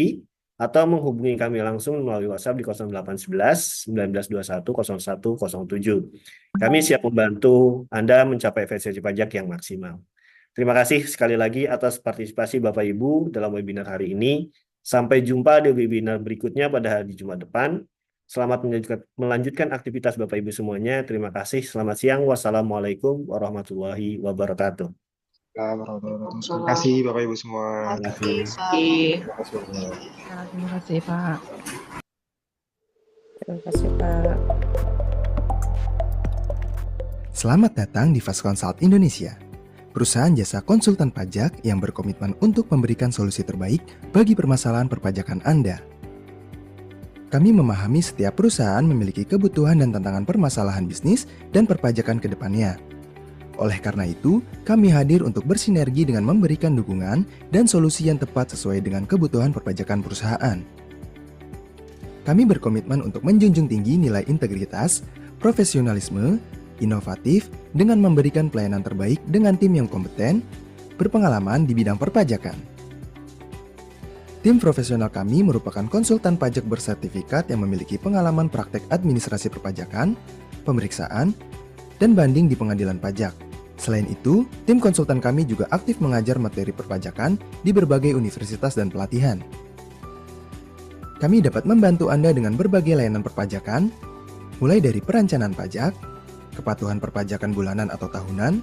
atau menghubungi kami langsung melalui WhatsApp di 0811 1921 0107. Kami siap membantu Anda mencapai efisiensi pajak yang maksimal. Terima kasih sekali lagi atas partisipasi Bapak Ibu dalam webinar hari ini. Sampai jumpa di webinar berikutnya pada hari Jumat depan. Selamat melanjutkan aktivitas Bapak Ibu semuanya. Terima kasih. Selamat siang. Wassalamualaikum warahmatullahi wabarakatuh. Terima kasih Bapak Ibu semua. Terima kasih. Terima kasih. Terima kasih Pak. Terima kasih Pak. Selamat datang di Fast Consult Indonesia, perusahaan jasa konsultan pajak yang berkomitmen untuk memberikan solusi terbaik bagi permasalahan perpajakan Anda. Kami memahami setiap perusahaan memiliki kebutuhan dan tantangan permasalahan bisnis dan perpajakan ke depannya. Oleh karena itu, kami hadir untuk bersinergi dengan memberikan dukungan dan solusi yang tepat sesuai dengan kebutuhan perpajakan perusahaan. Kami berkomitmen untuk menjunjung tinggi nilai integritas, profesionalisme, inovatif, dengan memberikan pelayanan terbaik dengan tim yang kompeten, berpengalaman di bidang perpajakan. Tim profesional kami merupakan konsultan pajak bersertifikat yang memiliki pengalaman praktek administrasi perpajakan, pemeriksaan, dan banding di pengadilan pajak. Selain itu, tim konsultan kami juga aktif mengajar materi perpajakan di berbagai universitas dan pelatihan. Kami dapat membantu Anda dengan berbagai layanan perpajakan, mulai dari perencanaan pajak, kepatuhan perpajakan bulanan atau tahunan,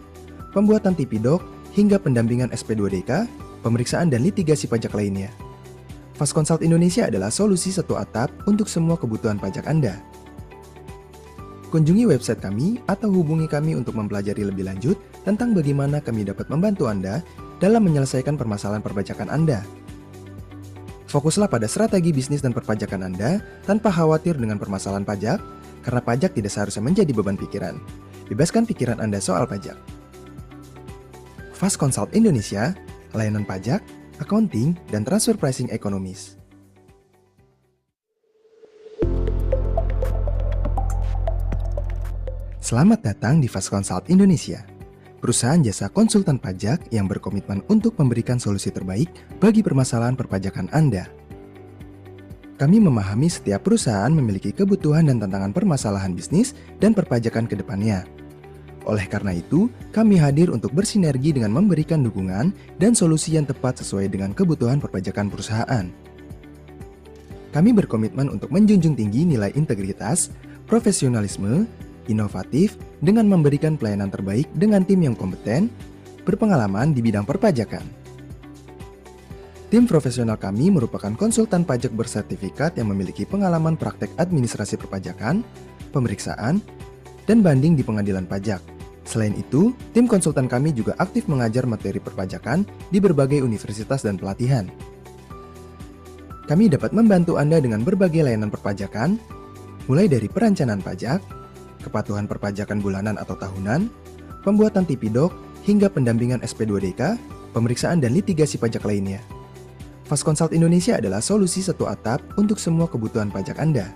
pembuatan Tipidok, hingga pendampingan SP2DK, pemeriksaan dan litigasi pajak lainnya. Fast Consult Indonesia adalah solusi satu atap untuk semua kebutuhan pajak Anda. Kunjungi website kami atau hubungi kami untuk mempelajari lebih lanjut tentang bagaimana kami dapat membantu Anda dalam menyelesaikan permasalahan perpajakan Anda. Fokuslah pada strategi bisnis dan perpajakan Anda tanpa khawatir dengan permasalahan pajak, karena pajak tidak seharusnya menjadi beban pikiran. Bebaskan pikiran Anda soal pajak. Fast Consult Indonesia, layanan pajak, accounting, dan transfer pricing ekonomis. Selamat datang di Fast Consult Indonesia, perusahaan jasa konsultan pajak yang berkomitmen untuk memberikan solusi terbaik bagi permasalahan perpajakan Anda. Kami memahami setiap perusahaan memiliki kebutuhan dan tantangan permasalahan bisnis dan perpajakan ke depannya. Oleh karena itu, kami hadir untuk bersinergi dengan memberikan dukungan dan solusi yang tepat sesuai dengan kebutuhan perpajakan perusahaan. Kami berkomitmen untuk menjunjung tinggi nilai integritas, profesionalisme, inovatif, dengan memberikan pelayanan terbaik dengan tim yang kompeten, berpengalaman di bidang perpajakan. Tim profesional kami merupakan konsultan pajak bersertifikat yang memiliki pengalaman praktek administrasi perpajakan, pemeriksaan, dan banding di pengadilan pajak. Selain itu, tim konsultan kami juga aktif mengajar materi perpajakan di berbagai universitas dan pelatihan. Kami dapat membantu Anda dengan berbagai layanan perpajakan, mulai dari perencanaan pajak, kepatuhan perpajakan bulanan atau tahunan, pembuatan Tipidok, hingga pendampingan SP2DK, pemeriksaan dan litigasi pajak lainnya. Fast Consult Indonesia adalah solusi satu atap untuk semua kebutuhan pajak Anda.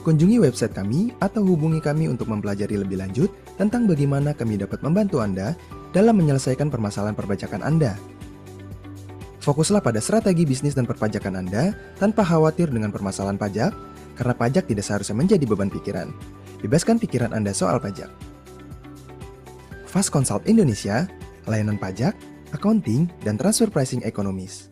Kunjungi website kami atau hubungi kami untuk mempelajari lebih lanjut tentang bagaimana kami dapat membantu Anda dalam menyelesaikan permasalahan perpajakan Anda. Fokuslah pada strategi bisnis dan perpajakan Anda tanpa khawatir dengan permasalahan pajak, karena pajak tidak seharusnya menjadi beban pikiran. Bebaskan pikiran Anda soal pajak. Fast Consult Indonesia, layanan pajak, accounting, dan transfer pricing ekonomis.